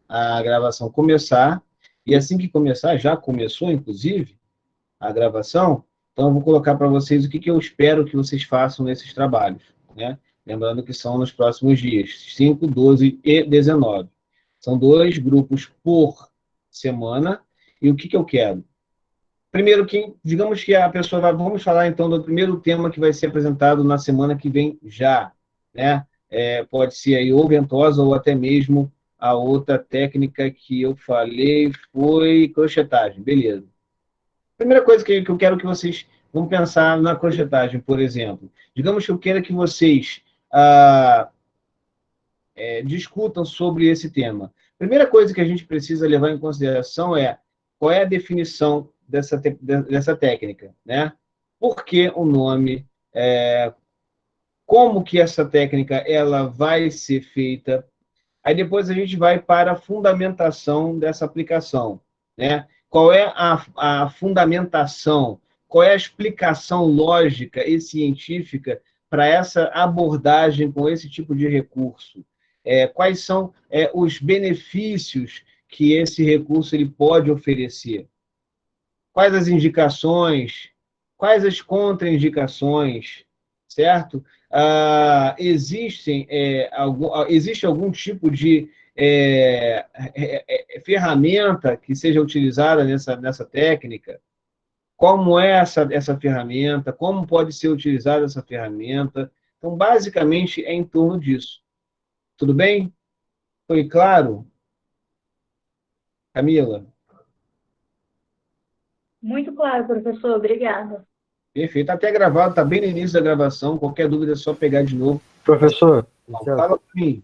a gravação começar, e assim que começar, já começou, inclusive, a gravação, então eu vou colocar para vocês o que eu espero que vocês façam nesses trabalhos, né? Lembrando que são nos próximos dias, 5, 12 e 19. São 2 grupos por semana, e o que eu quero? Primeiro, digamos que a pessoa vai, vamos falar então do primeiro tema que vai ser apresentado na semana que vem já, né? Pode ser aí ou ventosa ou até mesmo a outra técnica que eu falei foi crochetagem, beleza. Primeira coisa que eu quero que vocês vão pensar na crochetagem, por exemplo. Digamos que eu queira que vocês discutam sobre esse tema. Primeira coisa que a gente precisa levar em consideração é qual é a definição dessa técnica, né? Por que o nome? Como que essa técnica ela vai ser feita? Aí depois a gente vai para a fundamentação dessa aplicação, né? Qual é a fundamentação? Qual é a explicação lógica e científica para essa abordagem com esse tipo de recurso? Quais são os benefícios que esse recurso ele pode oferecer? Quais as indicações? Quais as contraindicações? Certo? Existe algum tipo de ferramenta que seja utilizada nessa técnica? Como é essa ferramenta? Como pode ser utilizada essa ferramenta? Então, basicamente, é em torno disso. Tudo bem? Foi claro, Camila? Muito claro, professor. Obrigada. Perfeito. Até gravado, está bem no início da gravação. Qualquer dúvida é só pegar de novo. Professor, Fala para mim.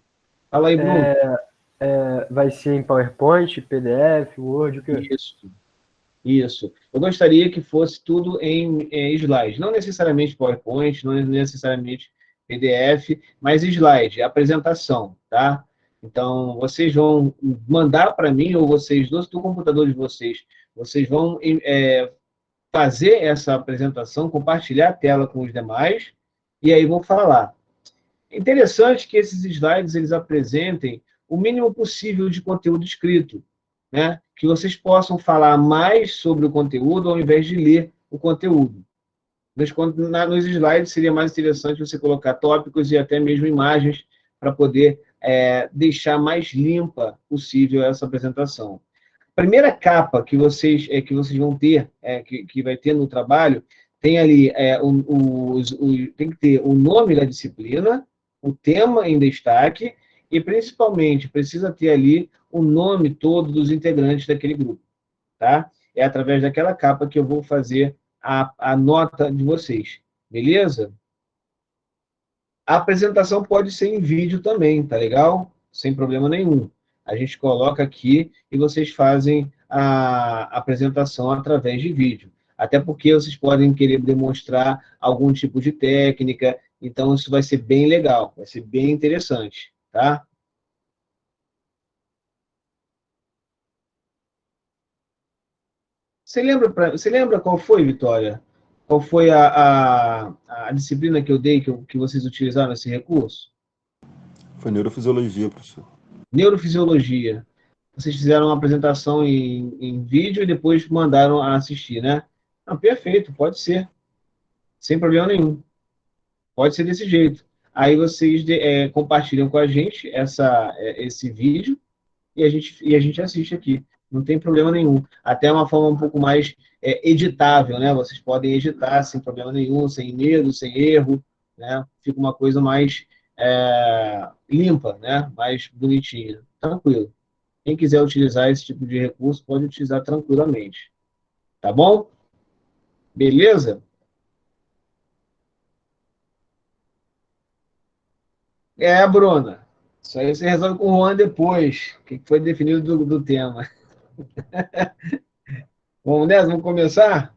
Fala aí, Bruno. vai ser em PowerPoint, PDF, Word, o quê? Isso. Eu gostaria que fosse tudo em slide. Não necessariamente PowerPoint, não necessariamente PDF, mas slide, apresentação, tá? Então, vocês vão mandar para mim, ou vocês, do computador de vocês, vocês vão fazer essa apresentação, compartilhar a tela com os demais, e aí vão falar. É interessante que esses slides eles apresentem o mínimo possível de conteúdo escrito, né? Que vocês possam falar mais sobre o conteúdo ao invés de ler o conteúdo. Nos slides seria mais interessante você colocar tópicos e até mesmo imagens para poder deixar mais limpa possível essa apresentação. A primeira capa que vocês vão ter, que vai ter no trabalho, tem ali tem que ter o nome da disciplina, o tema em destaque e, principalmente, precisa ter ali o nome todo dos integrantes daquele grupo, tá? É através daquela capa que eu vou fazer a nota de vocês, beleza? A apresentação pode ser em vídeo também, tá legal? Sem problema nenhum. A gente coloca aqui e vocês fazem a apresentação através de vídeo. Até porque vocês podem querer demonstrar algum tipo de técnica, então isso vai ser bem legal, vai ser bem interessante, tá? Você lembra qual foi, Vitória? Qual foi a disciplina que eu dei, que vocês utilizaram esse recurso? Foi neurofisiologia, professor. Neurofisiologia. Vocês fizeram uma apresentação em vídeo e depois mandaram a assistir, né? Ah, perfeito, pode ser. Sem problema nenhum. Pode ser desse jeito. Aí vocês compartilham com a gente esse vídeo e a gente assiste aqui. Não tem problema nenhum. Até uma forma um pouco mais editável, né? Vocês podem editar sem problema nenhum, sem medo, sem erro, né? Fica uma coisa mais limpa, né? Mais bonitinha. Tranquilo. Quem quiser utilizar esse tipo de recurso, pode utilizar tranquilamente. Tá bom? Beleza? Bruna. Isso aí você resolve com o Juan depois. O que foi definido do tema. Vamos nessa? Vamos começar?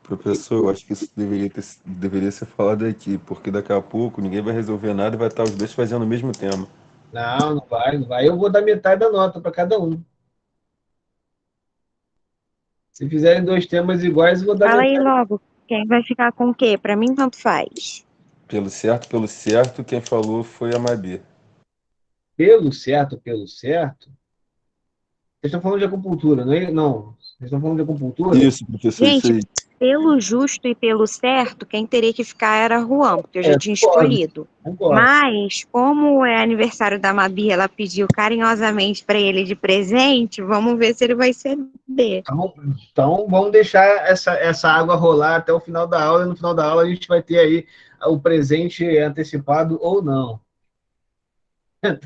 Professor, eu acho que isso deveria ser falado aqui, porque daqui a pouco ninguém vai resolver nada e vai estar os dois fazendo o mesmo tema. Não, não vai, não vai. Eu vou dar metade da nota para cada um. Se fizerem 2 temas iguais, eu vou dar Fala aí metade. logo, quem vai ficar com o quê? Pra mim, tanto faz. Pelo certo, quem falou foi a Mabi. Pelo certo, pelo certo. Vocês estão falando de acupuntura, não é? Não. Vocês estão falando de acupuntura? Isso, professor, isso Gente, aí. pelo justo e pelo certo, quem teria que ficar era Juan, porque eu já tinha Concordo, escolhido. concordo. Mas, como é aniversário da Mabi, ela pediu carinhosamente para ele de presente, vamos ver se ele vai ceder. Então, vamos deixar essa água rolar até o final da aula, e no final da aula a gente vai ter aí o presente antecipado ou não.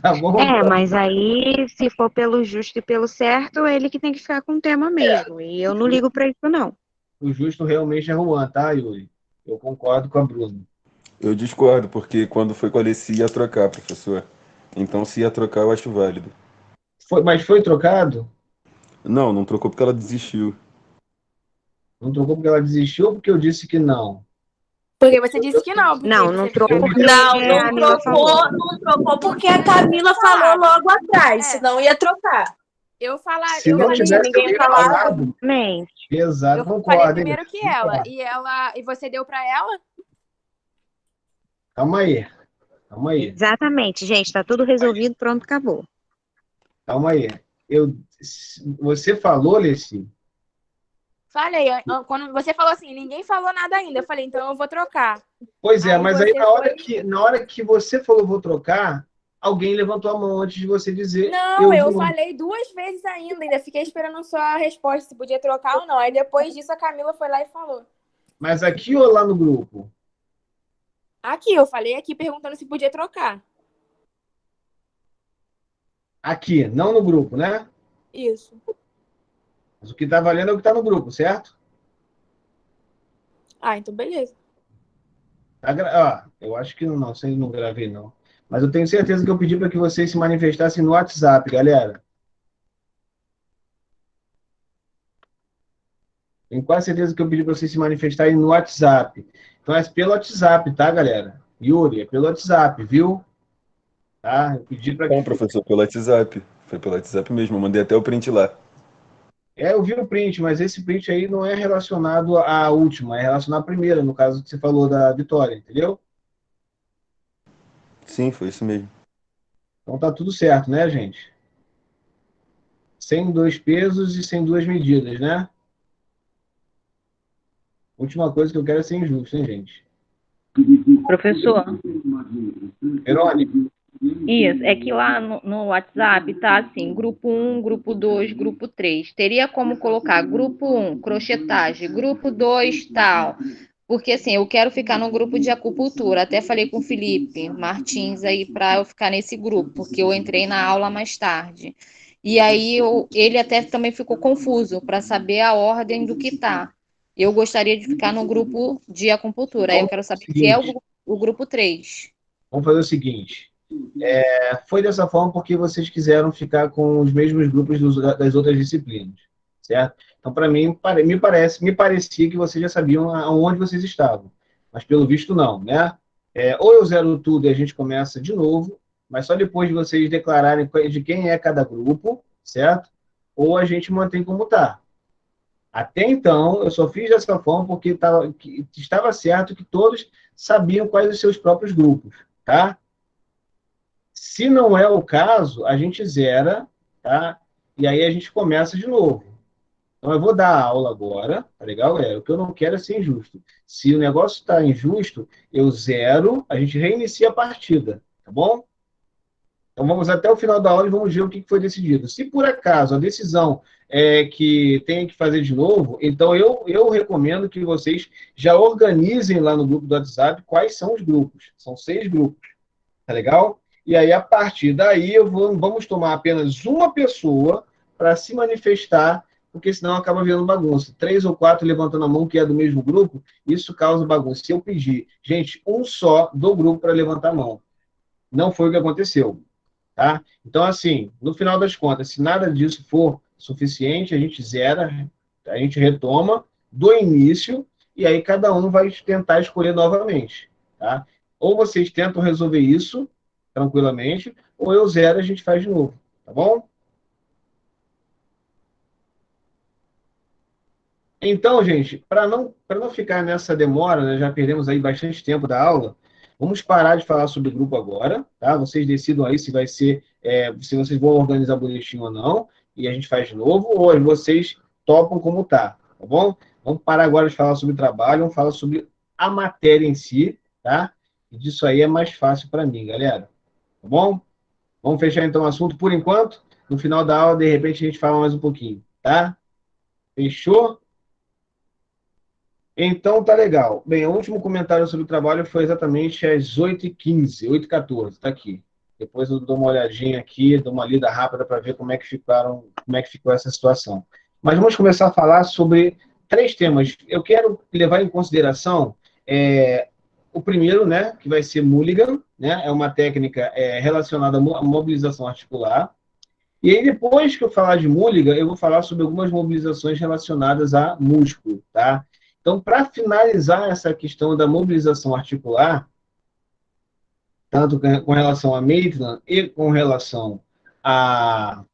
Tá bom? É, mas aí, se for pelo justo e pelo certo, ele que tem que ficar com o tema mesmo. E eu não ligo para isso, não. O justo realmente é Juan, tá, Yuri? Eu concordo com a Bruna. Eu discordo, porque quando foi com a Alessi ia trocar, professor. Então, se ia trocar, eu acho válido. Mas foi trocado? Não, não trocou porque ela desistiu. Não trocou porque ela desistiu ou porque eu disse que não? Porque você disse que não. Não trocou porque Não, a não Camila falou. trocou, não trocou porque a Camila falou logo atrás, senão ia trocar. Eu falar, Se eu não falei, tivesse ninguém alguém falava. falado, Mente. exato, eu falei concordo. hein? primeiro que ela. E você deu pra ela? Calma aí, calma aí, Exatamente, gente, tá tudo resolvido, pronto, acabou. calma aí. Você falou, Leci? Falei, quando você falou assim, ninguém falou nada ainda. Eu falei, então eu vou trocar. Pois é, Aí mas aí você na hora que você falou vou trocar, alguém levantou a mão antes de você dizer. Não, eu vou. falei 2 vezes ainda fiquei esperando só a resposta, se podia trocar ou não. Aí depois disso a Camila foi lá e falou. Mas aqui ou lá no grupo? Aqui, eu falei aqui perguntando se podia trocar. Aqui, não no grupo, né? Isso. Mas o que tá valendo é o que tá no grupo, certo? Ah, então beleza. Eu acho que não, sei, não gravei não. Mas eu tenho certeza que eu pedi para que vocês se manifestassem no WhatsApp, galera. Tenho quase certeza que eu pedi para vocês se manifestarem no WhatsApp. Então é pelo WhatsApp, tá, galera? Yuri, é pelo WhatsApp, viu? Tá? Eu pedi para Bom, professor, pelo WhatsApp. Foi pelo WhatsApp mesmo, eu mandei até o print lá. Eu vi o print, mas esse print aí não é relacionado à última, é relacionado à primeira, no caso que você falou da Vitória, entendeu? Sim, foi isso mesmo. Então tá tudo certo, né, gente? Sem 2 pesos e sem 2 medidas, né? Última coisa que eu quero é ser injusto, hein, gente? Professor, Verônica, isso, é que lá no WhatsApp tá assim, grupo 1, grupo 2, grupo 3. Teria como colocar grupo 1, crochetagem, grupo 2, tal. Porque assim, eu quero ficar no grupo de acupuntura. Até falei com o Felipe Martins aí para eu ficar nesse grupo, porque eu entrei na aula mais tarde. E aí ele até também ficou confuso para saber a ordem do que tá. Eu gostaria de ficar no grupo de acupuntura. Aí eu quero saber se é o grupo 3. vamos fazer o seguinte. Foi dessa forma porque vocês quiseram ficar com os mesmos grupos das outras disciplinas, certo? Então, para mim, me parecia que vocês já sabiam aonde vocês estavam, mas pelo visto não, né? Ou eu zero tudo e a gente começa de novo, mas só depois de vocês declararem de quem é cada grupo, certo? Ou a gente mantém como está. Até então, eu só fiz dessa forma porque estava certo que todos sabiam quais os seus próprios grupos, tá? Se não é o caso, a gente zera, tá? E aí a gente começa de novo. Então eu vou dar a aula agora, tá legal, galera? O que eu não quero é ser injusto. Se o negócio está injusto, eu zero, a gente reinicia a partida, tá bom? Então vamos até o final da aula e vamos ver o que foi decidido. Se por acaso a decisão é que tem que fazer de novo, então eu recomendo que vocês já organizem lá no grupo do WhatsApp quais são os grupos. São 6 grupos, tá legal? E aí, a partir daí, vamos tomar apenas uma pessoa para se manifestar, porque senão acaba virando bagunça. 3 ou 4 levantando a mão, que é do mesmo grupo, isso causa bagunça. Se eu pedir, gente, um só do grupo para levantar a mão. Não foi o que aconteceu. Tá? Então, assim, no final das contas, se nada disso for suficiente, a gente zera, a gente retoma do início, e aí cada um vai tentar escolher novamente. Tá? Ou vocês tentam resolver isso tranquilamente, ou eu zero e a gente faz de novo, tá bom? Então, gente, para não ficar nessa demora, né, já perdemos aí bastante tempo da aula, Vamos parar de falar sobre grupo agora, tá? Vocês decidam aí se vai ser, se vocês vão organizar boletim ou não, e a gente faz de novo, ou vocês topam como tá bom? Vamos parar agora de falar sobre trabalho, vamos falar sobre a matéria em si, tá? E disso aí é mais fácil para mim, galera. Tá bom? Vamos fechar então o assunto por enquanto. No final da aula, de repente, a gente fala mais um pouquinho, tá? Fechou? Então, tá legal. Bem, o último comentário sobre o trabalho foi exatamente às 8h15, 8h14, tá aqui. Depois eu dou uma olhadinha aqui, dou uma lida rápida para ver como é que ficou essa situação. Mas vamos começar a falar sobre 3 temas. Eu quero levar em consideração o primeiro, né, que vai ser Mulligan, né, é uma técnica relacionada à mobilização articular. E aí, depois que eu falar de Mulligan, eu vou falar sobre algumas mobilizações relacionadas a músculo, tá? Então, para finalizar essa questão da mobilização articular, tanto com relação a Maitland e com relação a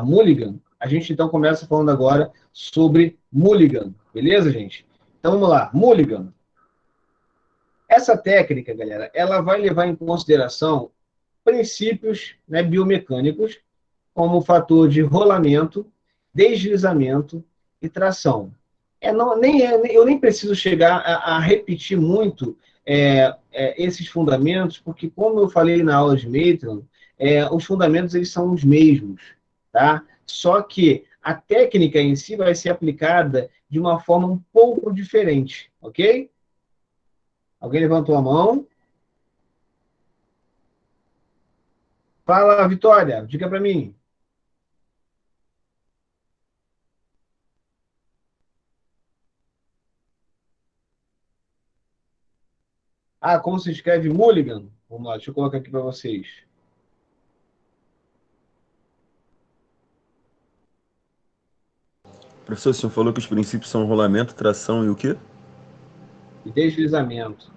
Mulligan, a gente então começa falando agora sobre Mulligan, beleza, gente? Então, vamos lá, Mulligan. Essa técnica, galera, ela vai levar em consideração princípios, né, biomecânicos, como o fator de rolamento, deslizamento e tração. Eu nem preciso chegar a repetir muito esses fundamentos, porque, como eu falei na aula de Maitland, os fundamentos eles são os mesmos, tá? Só que a técnica em si vai ser aplicada de uma forma um pouco diferente, ok? Alguém levantou a mão? Fala, Vitória, diga para mim. Ah, como se escreve Mulligan? Vamos lá, deixa eu colocar aqui para vocês. Professor, o senhor falou que os princípios são rolamento, tração e o quê? E deslizamento.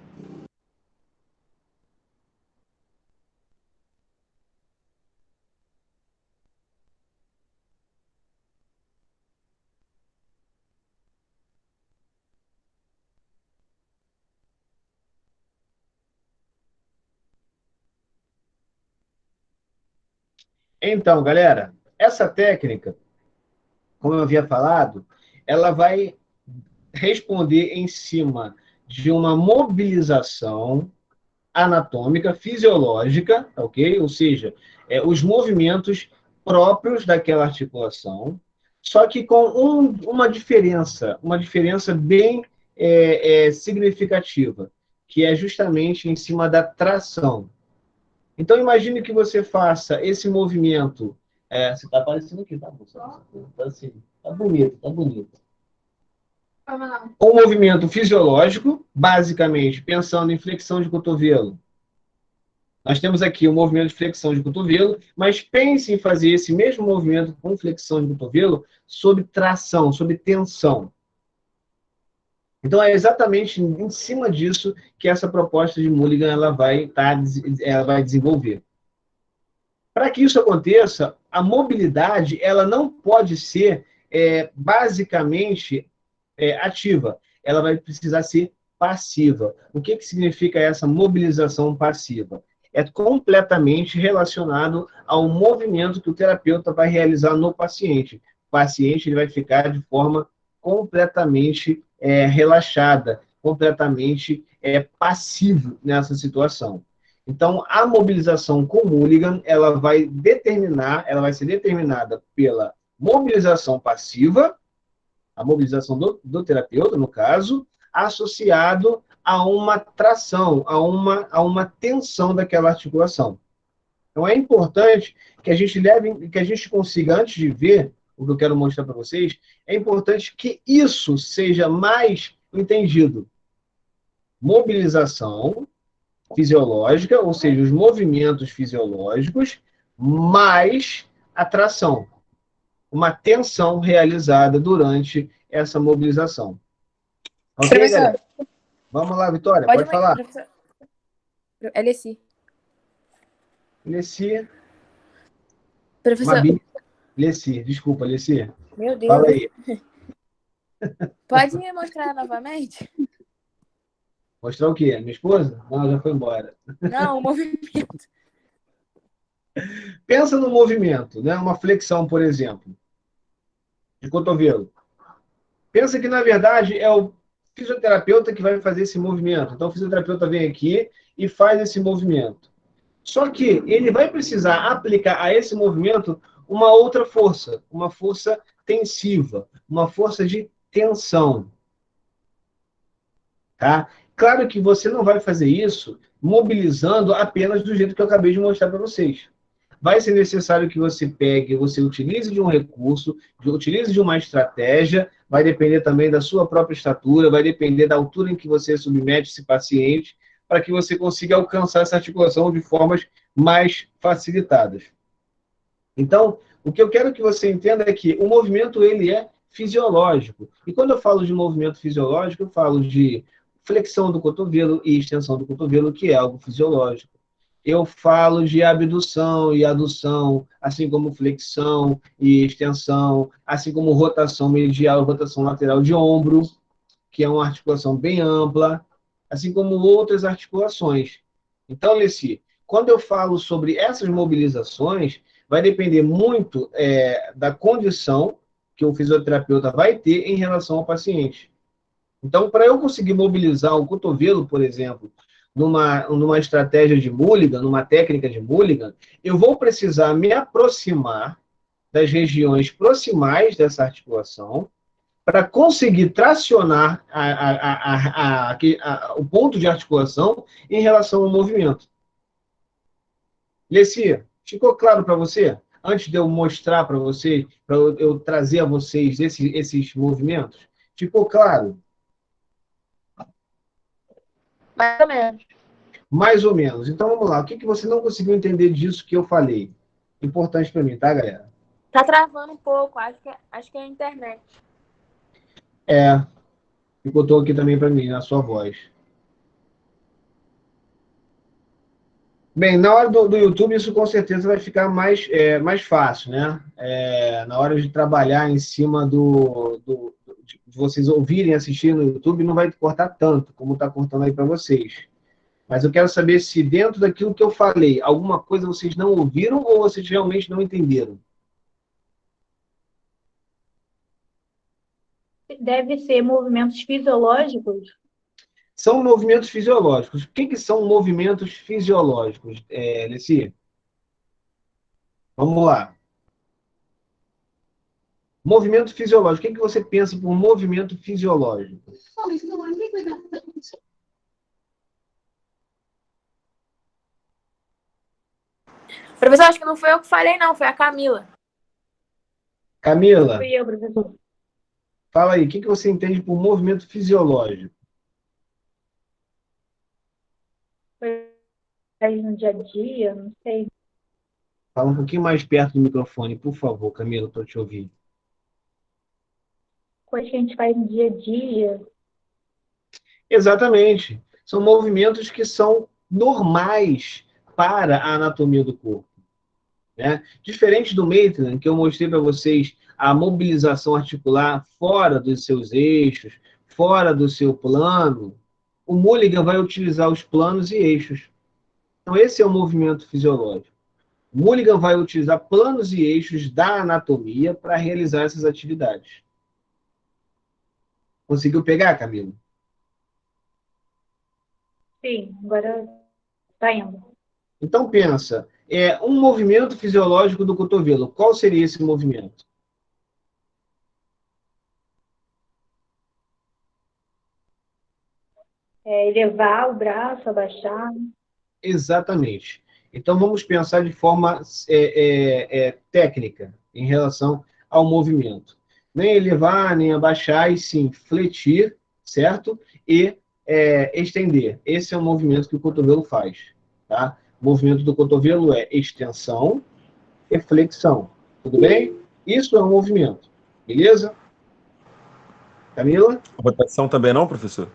Então, galera, essa técnica, como eu havia falado, ela vai responder em cima de uma mobilização anatômica, fisiológica, ok? Ou seja, os movimentos próprios daquela articulação, só que com uma diferença bem significativa, que é justamente em cima da tração. Então, imagine que você faça esse movimento. Você está aparecendo aqui, tá, moça? Tá assim, tá bonito, tá bonito. Um movimento fisiológico, basicamente, pensando em flexão de cotovelo. Nós temos aqui o movimento de flexão de cotovelo, mas pense em fazer esse mesmo movimento com flexão de cotovelo sob tração, sob tensão. Então, é exatamente em cima disso que essa proposta de Mulligan ela vai desenvolver. Para que isso aconteça, a mobilidade ela não pode ser basicamente ativa. Ela vai precisar ser passiva. O que significa essa mobilização passiva? É completamente relacionado ao movimento que o terapeuta vai realizar no paciente. O paciente ele vai ficar de forma completamente relaxada, completamente passivo nessa situação. Então, a mobilização com Mulligan, ela vai ser determinada pela mobilização passiva, a mobilização do terapeuta, no caso, associado a uma tração, a uma tensão daquela articulação. Então, é importante que a gente consiga, antes de ver o que eu quero mostrar para vocês, é importante que isso seja mais entendido. Mobilização fisiológica, ou seja, os movimentos fisiológicos, mais a tração. Uma tensão realizada durante essa mobilização. Ok, Professor, galera? Vamos lá, Vitória, pode falar. Professor. Leci. Leci. Professor, Mabi. Leci, desculpa, Leci. meu Deus. Fala aí. Pode me mostrar novamente? Mostrar o quê? Minha esposa? Não, já foi embora. Não, o movimento. Pensa no movimento, né? Uma flexão, por exemplo, de cotovelo. Pensa que, na verdade, é o fisioterapeuta que vai fazer esse movimento. Então, o fisioterapeuta vem aqui e faz esse movimento. Só que ele vai precisar aplicar a esse movimento uma outra força, uma força tensiva, uma força de tensão. Tá? Claro que você não vai fazer isso mobilizando apenas do jeito que eu acabei de mostrar para vocês. Vai ser necessário que você pegue, você utilize de um recurso, utilize de uma estratégia, vai depender também da sua própria estatura, vai depender da altura em que você submete esse paciente, para que você consiga alcançar essa articulação de formas mais facilitadas. Então, o que eu quero que você entenda é que o movimento ele é fisiológico. E quando eu falo de movimento fisiológico, eu falo de flexão do cotovelo e extensão do cotovelo, que é algo fisiológico. Eu falo de abdução e adução, assim como flexão e extensão, assim como rotação medial e rotação lateral de ombro, que é uma articulação bem ampla, assim como outras articulações. Então, Leci, quando eu falo sobre essas mobilizações, vai depender muito da condição que o fisioterapeuta vai ter em relação ao paciente. Então, para eu conseguir mobilizar o cotovelo, por exemplo, numa estratégia de Mulligan, numa técnica de Mulligan, eu vou precisar me aproximar das regiões proximais dessa articulação para conseguir tracionar o ponto de articulação em relação ao movimento. Leci, ficou claro para você? Antes de eu mostrar para vocês, para eu trazer a vocês esses movimentos? Ficou claro? Mais ou menos. Mais ou menos. Então, vamos lá. O que você não conseguiu entender disso que eu falei? Importante para mim, tá, galera? Tá travando um pouco, acho que é a internet. Picotou aqui também para mim, na sua voz. Bem, na hora do YouTube, isso com certeza vai ficar mais fácil, né? Na hora de trabalhar em cima de vocês ouvirem, assistirem no YouTube, não vai cortar tanto, como está cortando aí para vocês. Mas eu quero saber se dentro daquilo que eu falei, alguma coisa vocês não ouviram ou vocês realmente não entenderam? Deve ser movimentos fisiológicos. São movimentos fisiológicos. O que são movimentos fisiológicos, Leci? Vamos lá. Movimento fisiológico. O que você pensa por movimento fisiológico? Professor, acho que não foi eu que falei, não, foi a Camila. Camila, Fui eu, professor. fala aí. O que você entende por movimento fisiológico? Faz no dia a dia, não sei. Fala um pouquinho mais perto do microfone, por favor, Camila, para eu te ouvir. Coisa que a gente faz no dia a dia. Exatamente. São movimentos que são normais para a anatomia do corpo. Né? Diferente do Maitland, que eu mostrei para vocês a mobilização articular fora dos seus eixos, fora do seu plano, o Mulligan vai utilizar os planos e eixos. Então, esse é o movimento fisiológico. O Mulligan vai utilizar planos e eixos da anatomia para realizar essas atividades. Conseguiu pegar, Camila? Sim, agora tá indo. Então, pensa, um movimento fisiológico do cotovelo. Qual seria esse movimento? Elevar o braço, abaixar. Exatamente. Então, vamos pensar de forma técnica em relação ao movimento. Nem elevar, nem abaixar, e sim fletir, certo? E estender. Esse é o movimento que o cotovelo faz. Tá? O movimento do cotovelo é extensão e flexão. Tudo bem? Isso é um movimento. Beleza? Camila? Rotação também não, professor?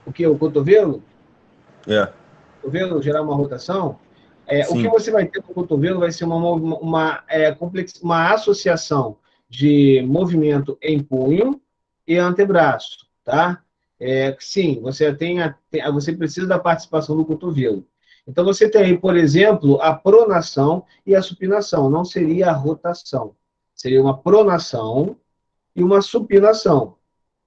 O que? O cotovelo? É. O cotovelo gerar uma rotação? O Sim. que você vai ter no cotovelo vai ser uma associação de movimento em punho e antebraço, tá? sim, você precisa da participação do cotovelo. Então, você tem aí, por exemplo, a pronação e a supinação. Não seria a rotação. Seria uma pronação e uma supinação.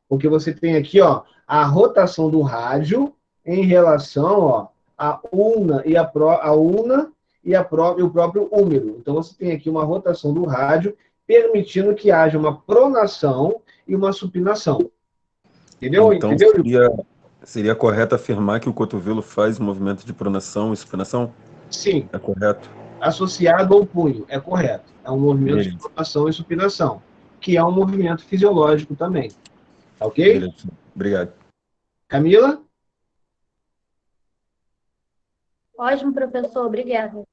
Porque você tem aqui, ó, a rotação do rádio em relação, ó, à ulna e o próprio úmero. Então, você tem aqui uma rotação do rádio permitindo que haja uma pronação e uma supinação. Entendeu? Então, seria correto afirmar que o cotovelo faz movimento de pronação e supinação? Sim. É correto? Associado ao punho, é correto. É um movimento de pronação e supinação, que é um movimento fisiológico também. Tá ok? Beleza. Obrigado. Camila? Ótimo, professor. Obrigada.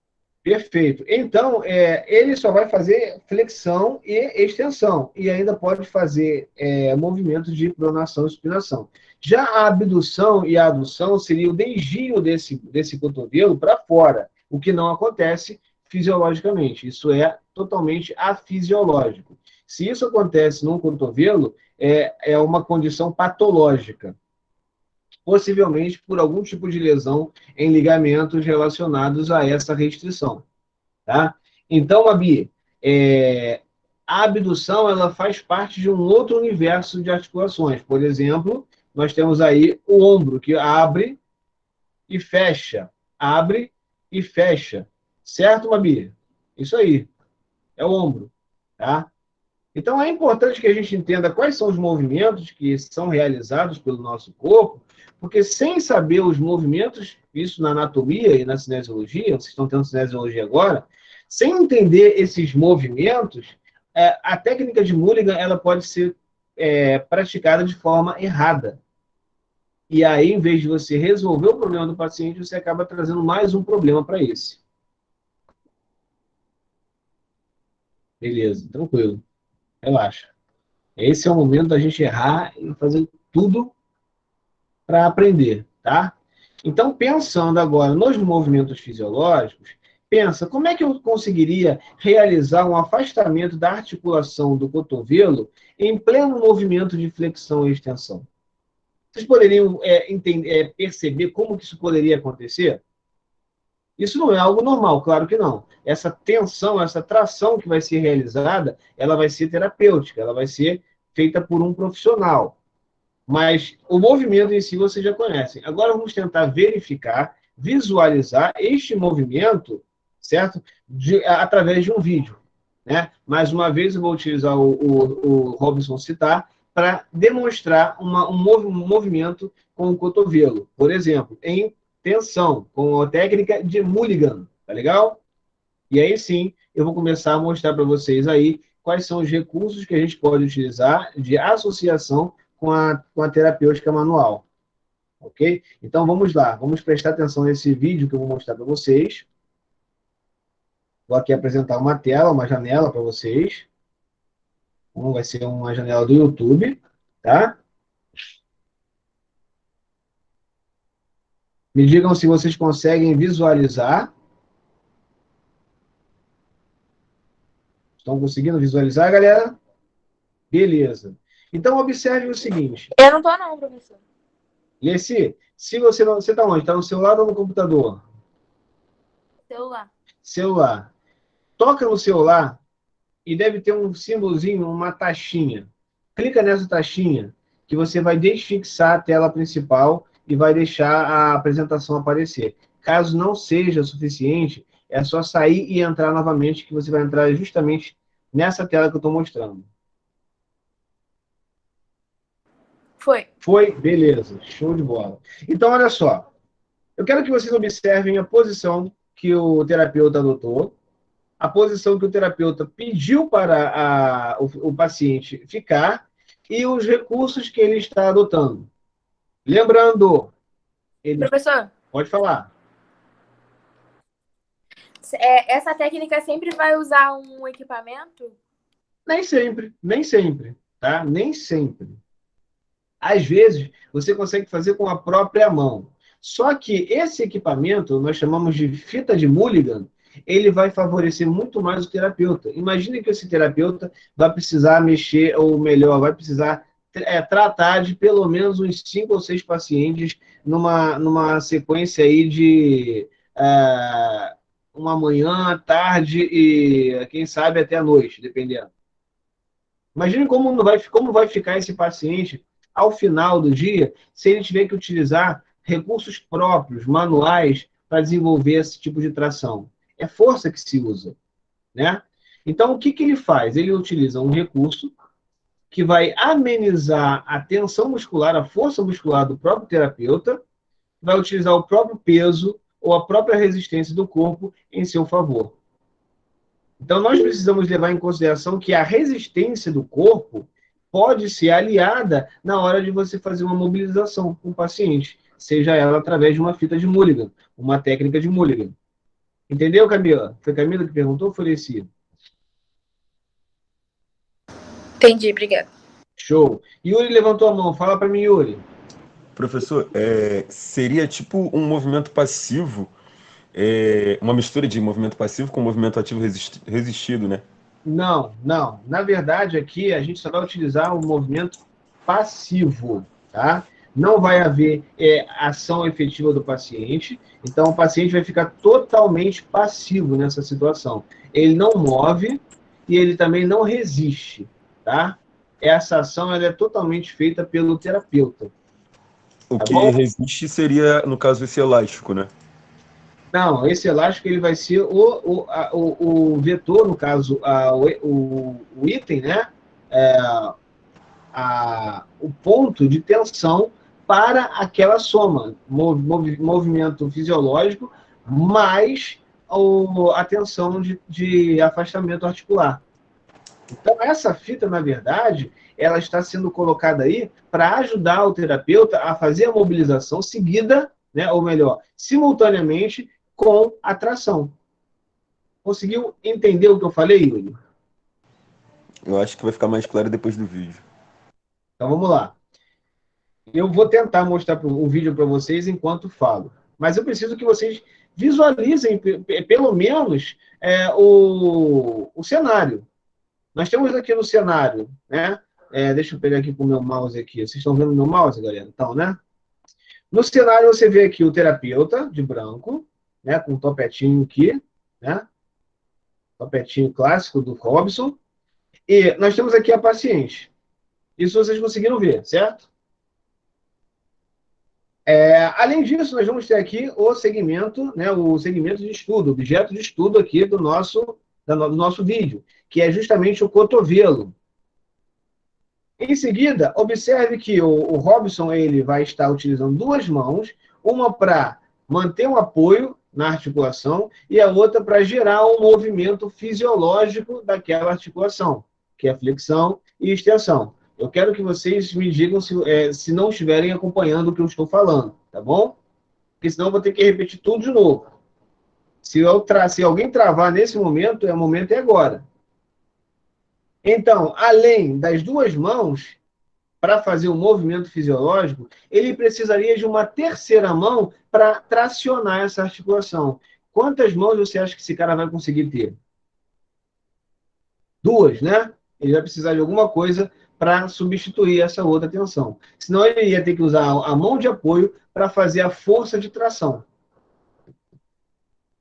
Perfeito. Então, ele só vai fazer flexão e extensão, e ainda pode fazer movimentos de pronação e supinação. Já a abdução e a adução seria o desvio desse cotovelo para fora, o que não acontece fisiologicamente. Isso é totalmente afisiológico. Se isso acontece num cotovelo, é uma condição patológica, possivelmente por algum tipo de lesão em ligamentos relacionados a essa restrição. Tá? Então, Mabi, a abdução ela faz parte de um outro universo de articulações. Por exemplo, nós temos aí o ombro, que abre e fecha. Abre e fecha. Certo, Mabi? Isso aí. É o ombro. Tá? Então, é importante que a gente entenda quais são os movimentos que são realizados pelo nosso corpo, porque sem saber os movimentos, isso na anatomia e na cinesiologia, vocês estão tendo cinesiologia agora, sem entender esses movimentos, a técnica de Mulligan ela pode ser praticada de forma errada. E aí, em vez de você resolver o problema do paciente, você acaba trazendo mais um problema para esse. Beleza, tranquilo. Relaxa. Esse é o momento da gente errar e fazer tudo para aprender, tá? Então, pensando agora nos movimentos fisiológicos, pensa, como é que eu conseguiria realizar um afastamento da articulação do cotovelo em pleno movimento de flexão e extensão? Vocês poderiam perceber como que isso poderia acontecer? Isso não é algo normal, claro que não. Essa tensão, essa tração que vai ser realizada, ela vai ser terapêutica, ela vai ser feita por um profissional. Mas o movimento em si vocês já conhecem. Agora vamos tentar verificar, visualizar este movimento, certo? Através de um vídeo. Né? Mais uma vez eu vou utilizar o Robinson Citar para demonstrar um movimento com o cotovelo. Por exemplo, em tensão, com a técnica de Mulligan, tá legal? E aí sim, eu vou começar a mostrar para vocês aí quais são os recursos que a gente pode utilizar de associação com a terapêutica manual, ok? Então vamos lá, vamos prestar atenção nesse vídeo que eu vou mostrar para vocês. Vou aqui apresentar uma tela, uma janela para vocês. Então, vai ser uma janela do YouTube, tá? Me digam se vocês conseguem visualizar. Estão conseguindo visualizar, galera? Beleza. Então, observe o seguinte. Eu não tô não, professor. Leci, se você não... Você está onde? Está no celular ou no computador? Celular. Celular. Toca no celular e deve ter um símbolozinho, uma taxinha. Clica nessa taxinha que você vai desfixar a tela principal e vai deixar a apresentação aparecer. Caso não seja suficiente, é só sair e entrar novamente, que você vai entrar justamente nessa tela que eu estou mostrando. Foi. Foi? Beleza. Show de bola. Então, olha só. Eu quero que vocês observem a posição que o terapeuta adotou, a posição que o terapeuta pediu para o paciente ficar e os recursos que ele está adotando. Lembrando... Professor? Pode falar. Essa técnica sempre vai usar um equipamento? Nem sempre, nem sempre, tá? Nem sempre. Às vezes, você consegue fazer com a própria mão. Só que esse equipamento, nós chamamos de fita de Mulligan, ele vai favorecer muito mais o terapeuta. Imagine que esse terapeuta vai precisar mexer, ou melhor, vai precisar tratar de pelo menos uns 5 ou 6 pacientes numa sequência aí de uma manhã, tarde e, quem sabe, até a noite, dependendo. Imagine como vai ficar esse paciente ao final do dia se ele tiver que utilizar recursos próprios, manuais, para desenvolver esse tipo de tração. É força que se usa, né? Então, o que ele faz? Ele utiliza um recurso que vai amenizar a tensão muscular, a força muscular do próprio terapeuta, vai utilizar o próprio peso ou a própria resistência do corpo em seu favor. Então, nós precisamos levar em consideração que a resistência do corpo pode ser aliada na hora de você fazer uma mobilização com o paciente, seja ela através de uma fita de Mulligan, uma técnica de Mulligan. Entendeu, Camila? Foi a Camila que perguntou ou foi Leci? Entendi, obrigada. Show. Yuri levantou a mão. Fala para mim, Yuri. Professor, seria tipo um movimento passivo, uma mistura de movimento passivo com movimento ativo resistido, né? Não. Na verdade, aqui a gente só vai utilizar o movimento passivo, tá? Não vai haver ação efetiva do paciente, então o paciente vai ficar totalmente passivo nessa situação. Ele não move e ele também não resiste, tá? Essa ação ela é totalmente feita pelo terapeuta. O Tá que bom? resiste seria, no caso, esse elástico, né? Não, esse elástico ele vai ser o vetor, no caso, o item, né? O ponto de tensão para aquela soma, movimento fisiológico, mais a tensão de afastamento articular. Então, essa fita, na verdade, ela está sendo colocada aí para ajudar o terapeuta a fazer a mobilização seguida, né, ou melhor, simultaneamente com a tração. Conseguiu entender o que eu falei, Yuri? Eu acho que vai ficar mais claro depois do vídeo. Então, vamos lá. Eu vou tentar mostrar o vídeo para vocês enquanto falo. Mas eu preciso que vocês visualizem, pelo menos, o cenário. Nós temos aqui no cenário, né? Deixa eu pegar aqui com o meu mouse aqui. Vocês estão vendo o meu mouse, galera? Então, né? No cenário, você vê aqui o terapeuta, de branco, né? Com um topetinho aqui, né? Topetinho clássico do Robson. E nós temos aqui a paciente. Isso vocês conseguiram ver, certo? Além disso, nós vamos ter aqui o segmento, né? O segmento de estudo, objeto de estudo aqui do nosso vídeo, que é justamente o cotovelo. Em seguida, observe que o Robson ele vai estar utilizando duas mãos, uma para manter um apoio na articulação e a outra para gerar um movimento fisiológico daquela articulação, que é a flexão e extensão. Eu quero que vocês me digam se não estiverem acompanhando o que eu estou falando, tá bom? Porque senão eu vou ter que repetir tudo de novo. Se alguém travar nesse momento, o momento é agora. Então, além das duas mãos, para fazer o movimento fisiológico, ele precisaria de uma terceira mão para tracionar essa articulação. Quantas mãos você acha que esse cara vai conseguir ter? Duas, né? Ele vai precisar de alguma coisa para substituir essa outra tensão. Senão ele ia ter que usar a mão de apoio para fazer a força de tração.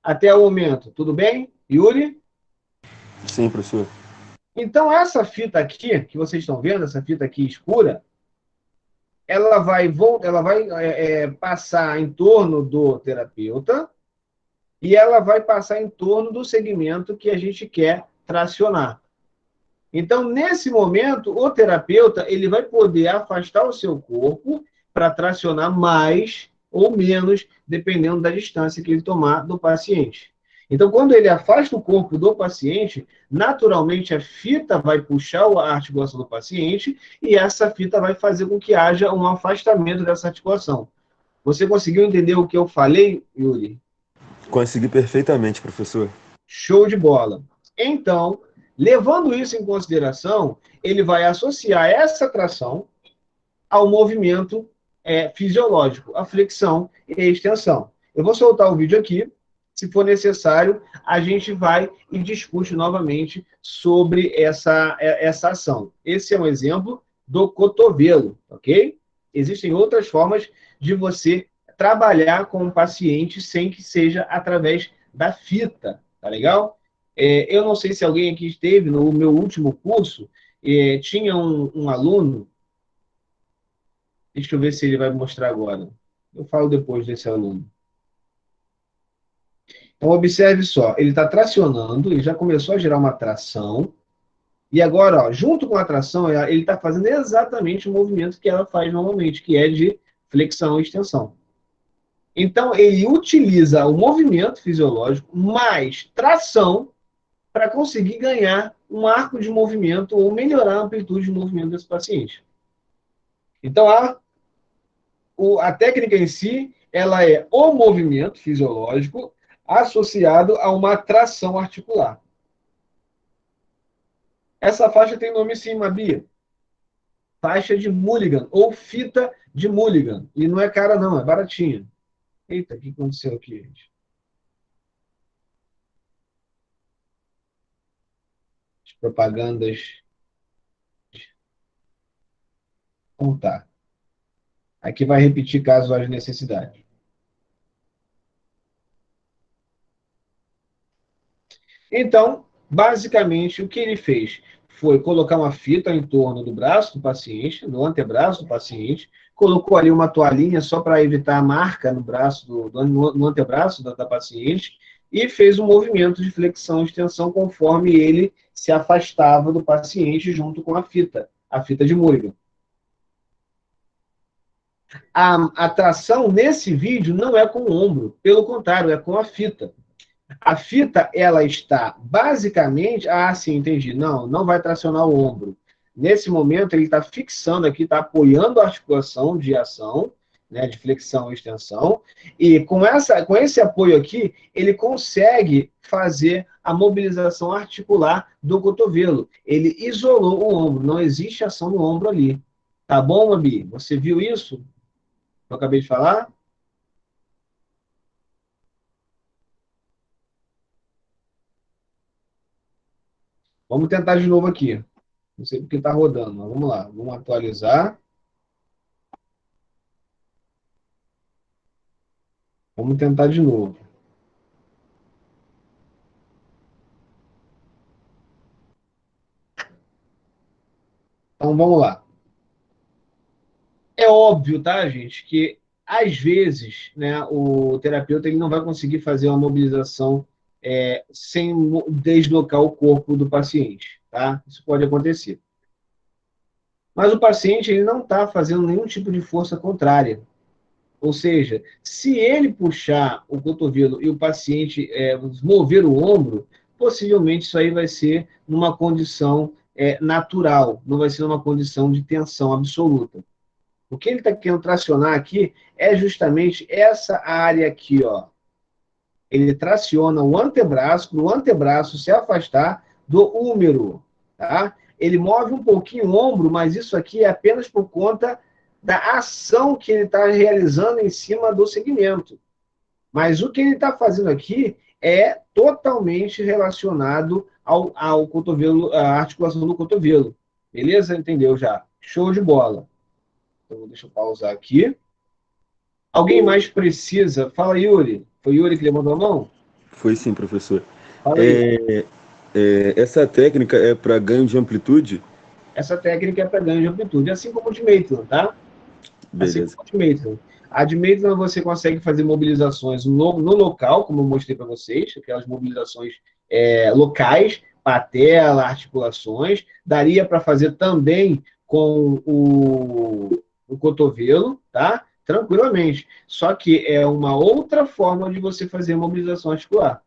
Até o momento, tudo bem? Yuri? Sim, professor. Então, essa fita aqui, que vocês estão vendo, essa fita aqui escura, ela vai passar em torno do terapeuta e ela vai passar em torno do segmento que a gente quer tracionar. Então, nesse momento, o terapeuta ele vai poder afastar o seu corpo para tracionar mais ou menos, dependendo da distância que ele tomar do paciente. Então, quando ele afasta o corpo do paciente, naturalmente a fita vai puxar a articulação do paciente e essa fita vai fazer com que haja um afastamento dessa articulação. Você conseguiu entender o que eu falei, Yuri? Consegui perfeitamente, professor. Show de bola. Então, levando isso em consideração, ele vai associar essa tração ao movimento fisiológico, a flexão e a extensão. Eu vou soltar o vídeo aqui. Se for necessário, a gente vai e discute novamente sobre essa ação. Esse é um exemplo do cotovelo, ok? Existem outras formas de você trabalhar com o paciente sem que seja através da fita, tá legal? Eu não sei se alguém aqui esteve no meu último curso, tinha um aluno, deixa eu ver se ele vai mostrar agora. Eu falo depois desse aluno. Então, observe só, ele está tracionando, ele já começou a gerar uma tração, e agora, ó, junto com a tração, ele está fazendo exatamente o movimento que ela faz normalmente, que é de flexão e extensão. Então, ele utiliza o movimento fisiológico mais tração para conseguir ganhar um arco de movimento ou melhorar a amplitude de movimento desse paciente. Então, a técnica em si, ela é o movimento fisiológico associado a uma tração articular. Essa faixa tem nome sim, Mabia. Faixa de Mulligan, ou fita de Mulligan. E não é cara não, é baratinha. Eita, o que aconteceu aqui, gente? As propagandas. Então tá. Aqui vai repetir caso haja necessidade. Então, basicamente, o que ele fez foi colocar uma fita em torno do braço do paciente, no antebraço do paciente, colocou ali uma toalhinha só para evitar a marca no braço, no antebraço da paciente, e fez um movimento de flexão e extensão conforme ele se afastava do paciente junto com a fita de Mulligan. A tração nesse vídeo não é com o ombro, pelo contrário, é com a fita. A fita, ela está basicamente... Ah, sim, entendi. Não vai tracionar o ombro. Nesse momento, ele está fixando aqui, está apoiando a articulação de ação, né, de flexão e extensão, e com esse apoio aqui, ele consegue fazer a mobilização articular do cotovelo. Ele isolou o ombro, não existe ação no ombro ali. Tá bom, Mabi? Você viu isso? Eu acabei de falar? Vamos tentar de novo aqui. Não sei porque está rodando, mas vamos lá. Vamos atualizar. Vamos tentar de novo. Então, vamos lá. É óbvio, tá, gente, que às vezes, né, o terapeuta ele não vai conseguir fazer uma mobilização sem deslocar o corpo do paciente, tá? Isso pode acontecer. Mas o paciente ele não está fazendo nenhum tipo de força contrária. Ou seja, se ele puxar o cotovelo e o paciente mover o ombro, possivelmente isso aí vai ser numa condição natural, não vai ser numa condição de tensão absoluta. O que ele está querendo tracionar aqui é justamente essa área aqui, ó. Ele traciona o antebraço, para o antebraço se afastar do húmero, tá? Ele move um pouquinho o ombro, mas isso aqui é apenas por conta da ação que ele está realizando em cima do segmento. Mas o que ele está fazendo aqui é totalmente relacionado ao cotovelo, à articulação do cotovelo. Beleza? Entendeu já? Show de bola. Então, deixa eu pausar aqui. Alguém mais precisa? Fala, Yuri. Foi Yuri que levantou a mão? Foi sim, professor. Fala aí. Essa técnica é para ganho de amplitude? Essa técnica é para ganho de amplitude, assim como o de Maitland, tá? Beleza. Assim como a de Maitland. A de Maitland você consegue fazer mobilizações no local, como eu mostrei para vocês, aquelas mobilizações locais, patela, articulações. Daria para fazer também com o cotovelo, tá? Tranquilamente. Só que é uma outra forma de você fazer mobilização articular.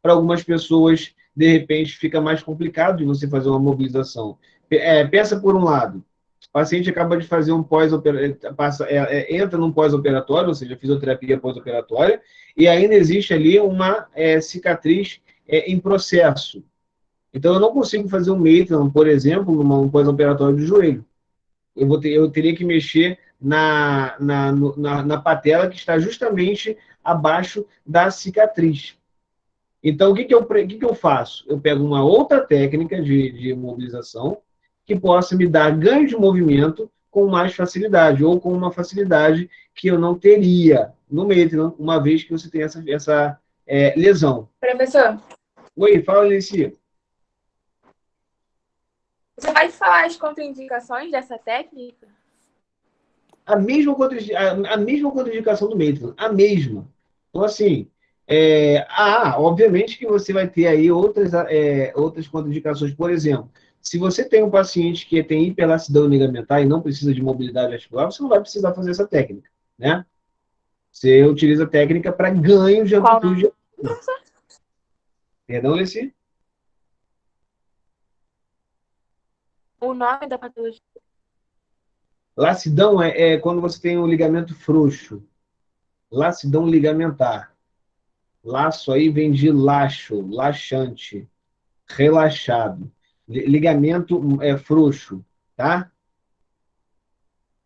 Para algumas pessoas, de repente, fica mais complicado de você fazer uma mobilização. Pensa por um lado, o paciente acaba de fazer um entra num pós-operatório, ou seja, fisioterapia pós-operatória, e ainda existe ali uma cicatriz em processo. Então, eu não consigo fazer um Maitland, por exemplo, num pós-operatório de joelho. Eu teria que mexer na patela que está justamente abaixo da cicatriz. Então, o que eu faço? Eu pego uma outra técnica de mobilização que possa me dar ganho de movimento com mais facilidade, ou com uma facilidade que eu não teria no Maitland, uma vez que você tem essa lesão. Professor, Oi, fala, Alicia. você pode falar as contraindicações dessa técnica? A mesma contraindicação do Maitland, a mesma. Então, assim, obviamente que você vai ter aí outras contraindicações. Por exemplo, se você tem um paciente que tem hiperlacidão ligamentar e não precisa de mobilidade articular, você não vai precisar fazer essa técnica, né? Você utiliza a técnica para ganho de amplitude. Perdão, Alessi? O nome da patologia? Lacidão é quando você tem um ligamento frouxo. Lacidão ligamentar. Laço aí vem de laxo, laxante, relaxado. Ligamento frouxo, tá?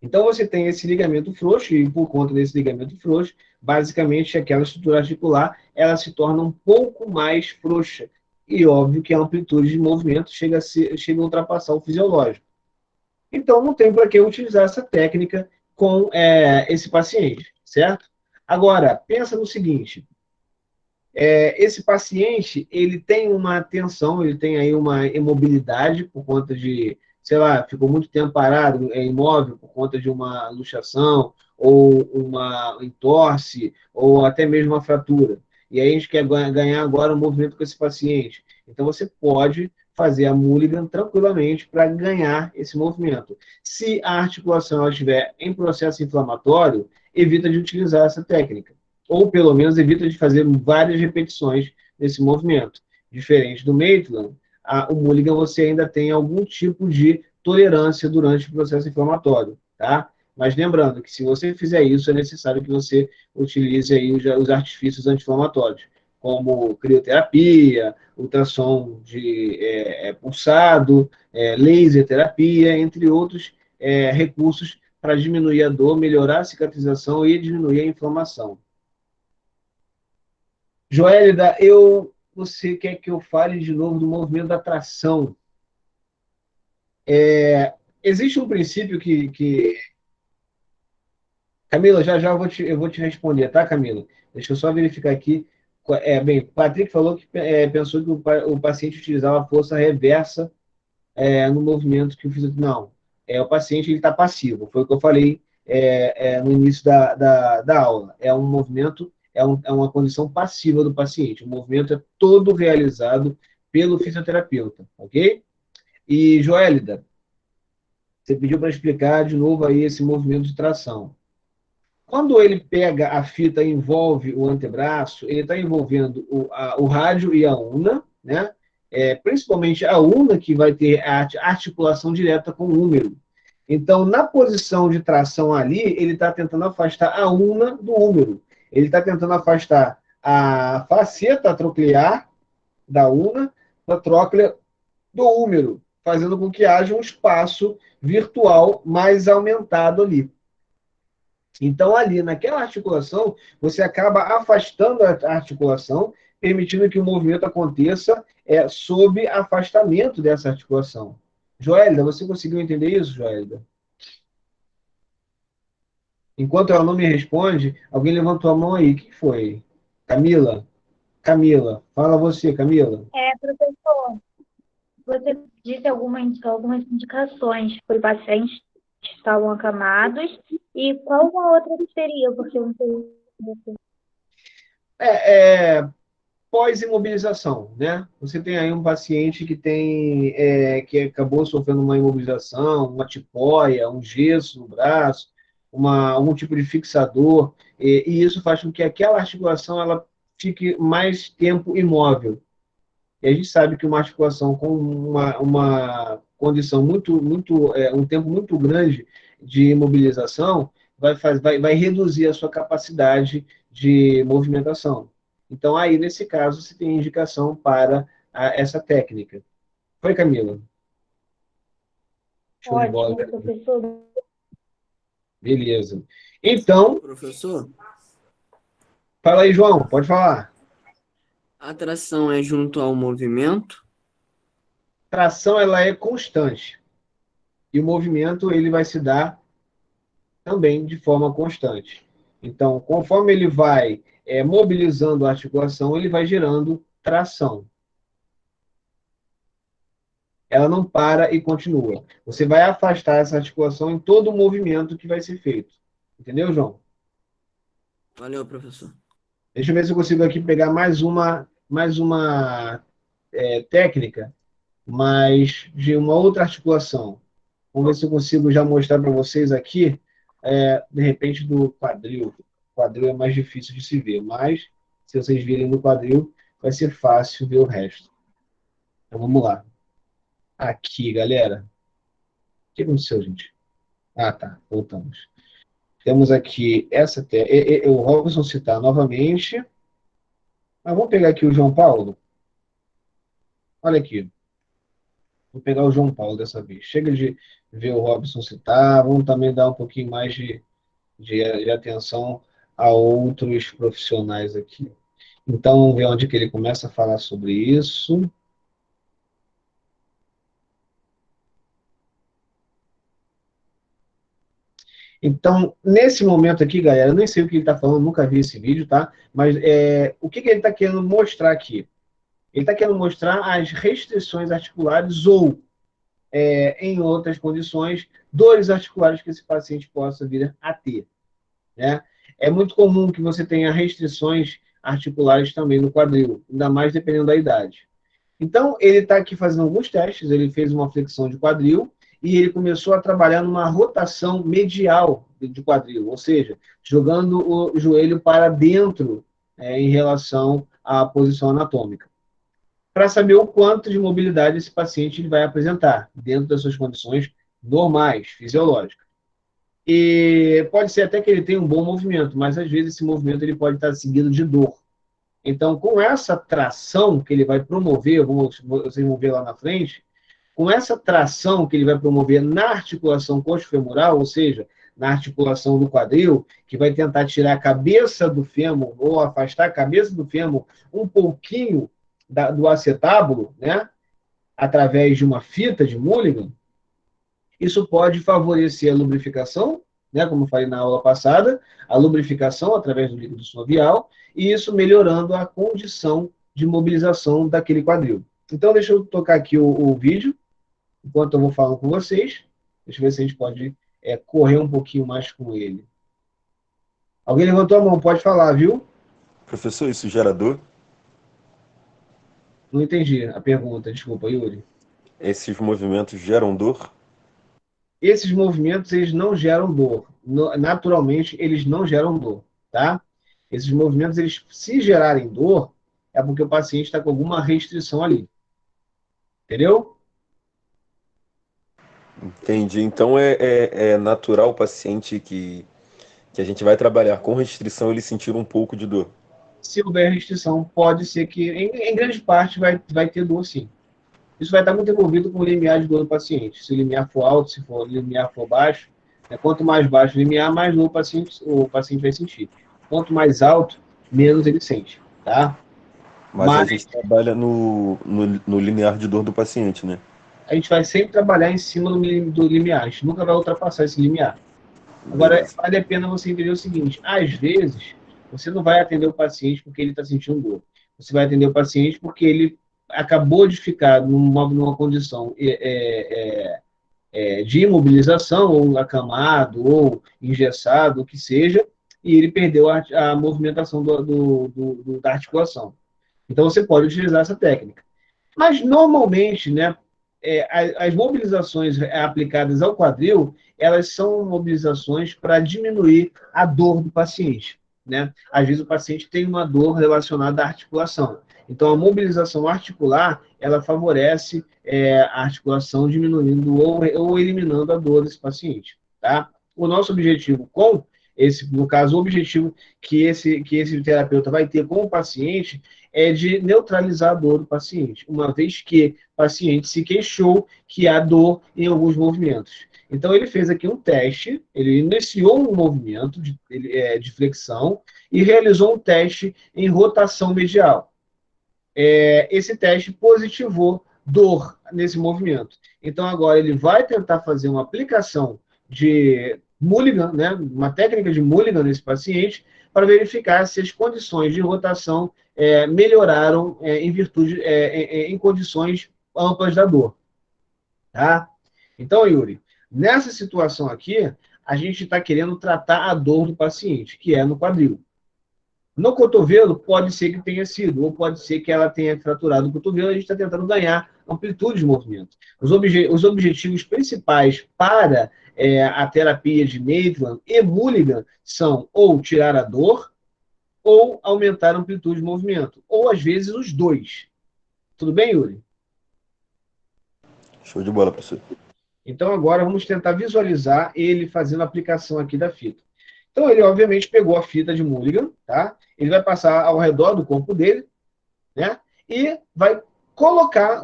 Então você tem esse ligamento frouxo e por conta desse ligamento frouxo, basicamente aquela estrutura articular, ela se torna um pouco mais frouxa. E óbvio que a amplitude de movimento chega a ultrapassar o fisiológico. Então, não tem para que utilizar essa técnica com esse paciente, certo? Agora, pensa no seguinte, esse paciente, ele tem uma tensão, ele tem aí uma imobilidade por conta de, sei lá, ficou muito tempo parado, imóvel por conta de uma luxação, ou uma entorse, ou até mesmo uma fratura. E aí a gente quer ganhar agora um movimento com esse paciente. Então, você pode fazer a mulligan tranquilamente para ganhar esse movimento. Se a articulação estiver em processo inflamatório, evita de utilizar essa técnica. Ou, pelo menos, evita de fazer várias repetições desse movimento. Diferente do Maitland, o mulligan você ainda tem algum tipo de tolerância durante o processo inflamatório, tá? Mas lembrando que se você fizer isso, é necessário que você utilize aí os artifícios anti-inflamatórios, como crioterapia, ultrassom de pulsado, laser terapia, entre outros recursos para diminuir a dor, melhorar a cicatrização e diminuir a inflamação. Joélida, você quer que eu fale de novo do movimento da tração? Existe um princípio que... Camila, já eu vou te responder, tá, Camila? Deixa eu só verificar aqui. Bem, o Patrick falou que pensou que o paciente utilizava a força reversa no movimento que eu fiz. Não, o paciente está passivo, foi o que eu falei no início da aula. É um movimento, é uma condição passiva do paciente. O movimento é todo realizado pelo fisioterapeuta, ok? E, Joélida, você pediu para explicar de novo aí esse movimento de tração. Quando ele pega a fita e envolve o antebraço, ele está envolvendo o rádio e a ulna, né? Principalmente a ulna, que vai ter a articulação direta com o húmero. Então, na posição de tração ali, ele está tentando afastar a ulna do húmero. Ele está tentando afastar a faceta troclear da ulna da tróclea do húmero, fazendo com que haja um espaço virtual mais aumentado ali. Então, ali, naquela articulação, você acaba afastando a articulação, permitindo que o movimento aconteça sob afastamento dessa articulação. Joélida, você conseguiu entender isso, Joélida? Enquanto ela não me responde, alguém levantou a mão aí. Quem foi? Camila? Camila. Fala você, Camila. Professor, você disse algumas indicações para os pacientes que estavam acamados. E qual uma outra que seria? Porque eu não sei. Pós-imobilização, né? Você tem aí um paciente que acabou sofrendo uma imobilização, uma tipóia, um gesso no braço, algum tipo de fixador, e isso faz com que aquela articulação ela fique mais tempo imóvel. E a gente sabe que uma articulação com uma condição um tempo muito grande de imobilização vai reduzir a sua capacidade de movimentação. Então, aí, nesse caso, você tem indicação para essa técnica. Foi, Camila? Show de bola. Ótimo, professor. Beleza. Então, Professor, fala aí, João, pode falar. a tração é junto ao movimento? Tração, ela é constante. E o movimento ele vai se dar também de forma constante. Então, conforme ele vai mobilizando a articulação, ele vai gerando tração. Ela não para e continua. Você vai afastar essa articulação em todo o movimento que vai ser feito. Entendeu, João? Valeu, professor. Deixa eu ver se eu consigo aqui pegar mais uma técnica, mas de uma outra articulação. Vamos ver se eu consigo já mostrar para vocês aqui, de repente, do quadril. O quadril é mais difícil de se ver, mas se vocês virem no quadril, vai ser fácil ver o resto. Então, vamos lá. Aqui, galera. O que aconteceu, gente? Ah, tá. Voltamos. Temos aqui essa... O Robson citar novamente. Mas vamos pegar aqui o João Paulo. Olha aqui. Vou pegar o João Paulo dessa vez. Chega de ver o Robson citar. Vamos também dar um pouquinho mais de atenção a outros profissionais aqui. Então, vamos ver onde que ele começa a falar sobre isso. Então, nesse momento aqui, galera, eu nem sei o que ele está falando, nunca vi esse vídeo, tá? Mas o que ele está querendo mostrar aqui? Ele está querendo mostrar as restrições articulares ou, em outras condições, dores articulares que esse paciente possa vir a ter, né? É muito comum que você tenha restrições articulares também no quadril, ainda mais dependendo da idade. Então, ele está aqui fazendo alguns testes, ele fez uma flexão de quadril e ele começou a trabalhar numa rotação medial de quadril, ou seja, jogando o joelho para dentro em relação à posição anatômica, para saber o quanto de mobilidade esse paciente ele vai apresentar, dentro das suas condições normais, fisiológicas. E pode ser até que ele tenha um bom movimento, mas às vezes esse movimento ele pode estar seguido de dor. Então, com essa tração que ele vai promover, vocês vão ver lá na frente, com essa tração que ele vai promover na articulação coxofemoral, ou seja, na articulação do quadril, que vai tentar tirar a cabeça do fêmur, ou afastar a cabeça do fêmur um pouquinho do acetábulo, né, através de uma fita de Mulligan, isso pode favorecer a lubrificação, né, como eu falei na aula passada, a lubrificação através do líquido sinovial, e isso melhorando a condição de mobilização daquele quadril. Então, deixa eu tocar aqui o vídeo, enquanto eu vou falando com vocês. Deixa eu ver se a gente pode correr um pouquinho mais com ele. Alguém levantou a mão, pode falar, viu? Professor, isso gera dor? Não entendi a pergunta, desculpa, Yuri. Esses movimentos geram dor? Esses movimentos, eles não geram dor. Naturalmente, eles não geram dor, tá? Esses movimentos, eles, se gerarem dor, é porque o paciente está com alguma restrição ali. Entendeu? Entendi. Então é natural o paciente que a gente vai trabalhar com restrição ele sentir um pouco de dor. Se houver restrição, pode ser que, em grande parte, vai ter dor, sim. Isso vai estar muito envolvido com o limiar de dor do paciente. Se o limiar for alto, se o limiar for baixo, quanto mais baixo o limiar, mais dor o paciente vai sentir. Quanto mais alto, menos ele sente, tá? Mas a gente trabalha no limiar de dor do paciente, né? A gente vai sempre trabalhar em cima do limiar. A gente nunca vai ultrapassar esse limiar. Agora, vale a pena você entender o seguinte. Às vezes, você não vai atender o paciente porque ele está sentindo dor. Você vai atender o paciente porque ele acabou de ficar numa condição de imobilização, ou acamado, ou engessado, o que seja, e ele perdeu a movimentação da articulação. Então, você pode utilizar essa técnica. Mas, normalmente, né, as mobilizações aplicadas ao quadril, elas são mobilizações para diminuir a dor do paciente, né? Às vezes o paciente tem uma dor relacionada à articulação. Então, a mobilização articular, ela favorece a articulação diminuindo ou eliminando a dor desse paciente, tá? O nosso objetivo no caso, o objetivo que esse terapeuta vai ter com o paciente é de neutralizar a dor do paciente, uma vez que o paciente se queixou que há dor em alguns movimentos. Então, ele fez aqui um teste, ele iniciou um movimento de flexão e realizou um teste em rotação medial. Esse teste positivou dor nesse movimento. Então, agora ele vai tentar fazer uma aplicação de Mulligan, né, uma técnica de Mulligan nesse paciente, para verificar se as condições de rotação melhoraram em virtude, em condições amplas da dor. Tá? Então, Yuri, nessa situação aqui, a gente está querendo tratar a dor do paciente, que é no quadril. No cotovelo, pode ser que tenha sido, ou pode ser que ela tenha fraturado o cotovelo, a gente está tentando ganhar amplitude de movimento. Os objetivos principais para a terapia de Maitland e Mulligan são ou tirar a dor, ou aumentar a amplitude de movimento, ou às vezes os dois. Tudo bem, Yuri? Show de bola, professor. Então, agora vamos tentar visualizar ele fazendo a aplicação aqui da fita. Então, ele, obviamente, pegou a fita de Mulligan, tá? Ele vai passar ao redor do corpo dele, né? E vai colocar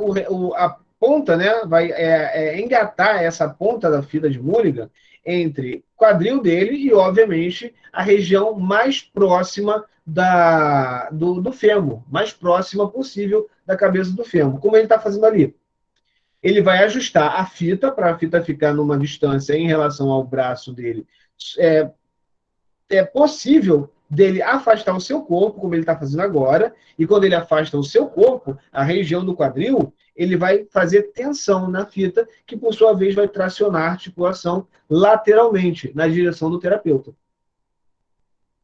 a ponta, né? Vai engatar essa ponta da fita de Mulligan entre o quadril dele e, obviamente, a região mais próxima do fêmur, mais próxima possível da cabeça do fêmur, como ele está fazendo ali. Ele vai ajustar a fita para a fita ficar numa distância em relação ao braço dele. É possível dele afastar o seu corpo, como ele está fazendo agora, e quando ele afasta o seu corpo, a região do quadril, ele vai fazer tensão na fita, que por sua vez vai tracionar a articulação lateralmente, na direção do terapeuta.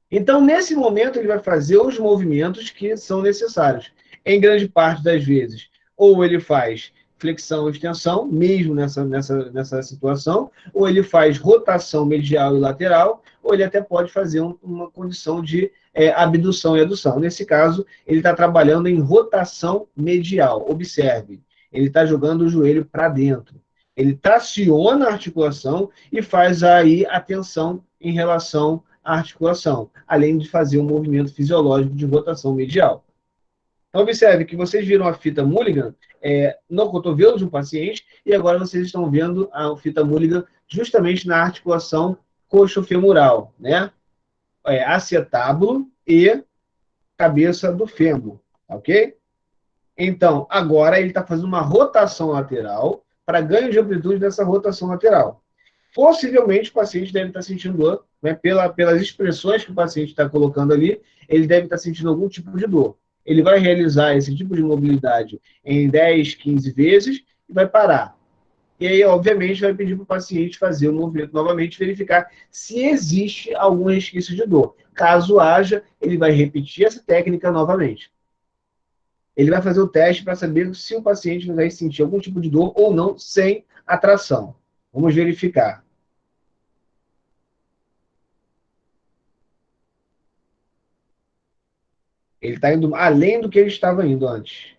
Então, nesse momento, ele vai fazer os movimentos que são necessários. Em grande parte das vezes, ou ele faz flexão e extensão, mesmo nessa situação, ou ele faz rotação medial e lateral, ou ele até pode fazer uma condição de abdução e adução. Nesse caso, ele está trabalhando em rotação medial. Observe, ele está jogando o joelho para dentro. Ele traciona a articulação e faz aí a tensão em relação à articulação, além de fazer um movimento fisiológico de rotação medial. Então, observe que vocês viram a fita Mulligan no cotovelo de um paciente e agora vocês estão vendo a fita Mulligan justamente na articulação coxofemoral, né? Acetábulo e cabeça do fêmur, ok? Então, agora ele está fazendo uma rotação lateral para ganho de amplitude dessa rotação lateral. Possivelmente o paciente deve estar sentindo dor, né? Pelas expressões que o paciente está colocando ali, ele deve estar sentindo algum tipo de dor. Ele vai realizar esse tipo de mobilidade em 10, 15 vezes e vai parar. E aí, obviamente, vai pedir para o paciente fazer o movimento novamente, verificar se existe algum resquício de dor. Caso haja, ele vai repetir essa técnica novamente. Ele vai fazer o teste para saber se o paciente vai sentir algum tipo de dor ou não, sem atração. Vamos verificar. Ele está indo além do que ele estava indo antes.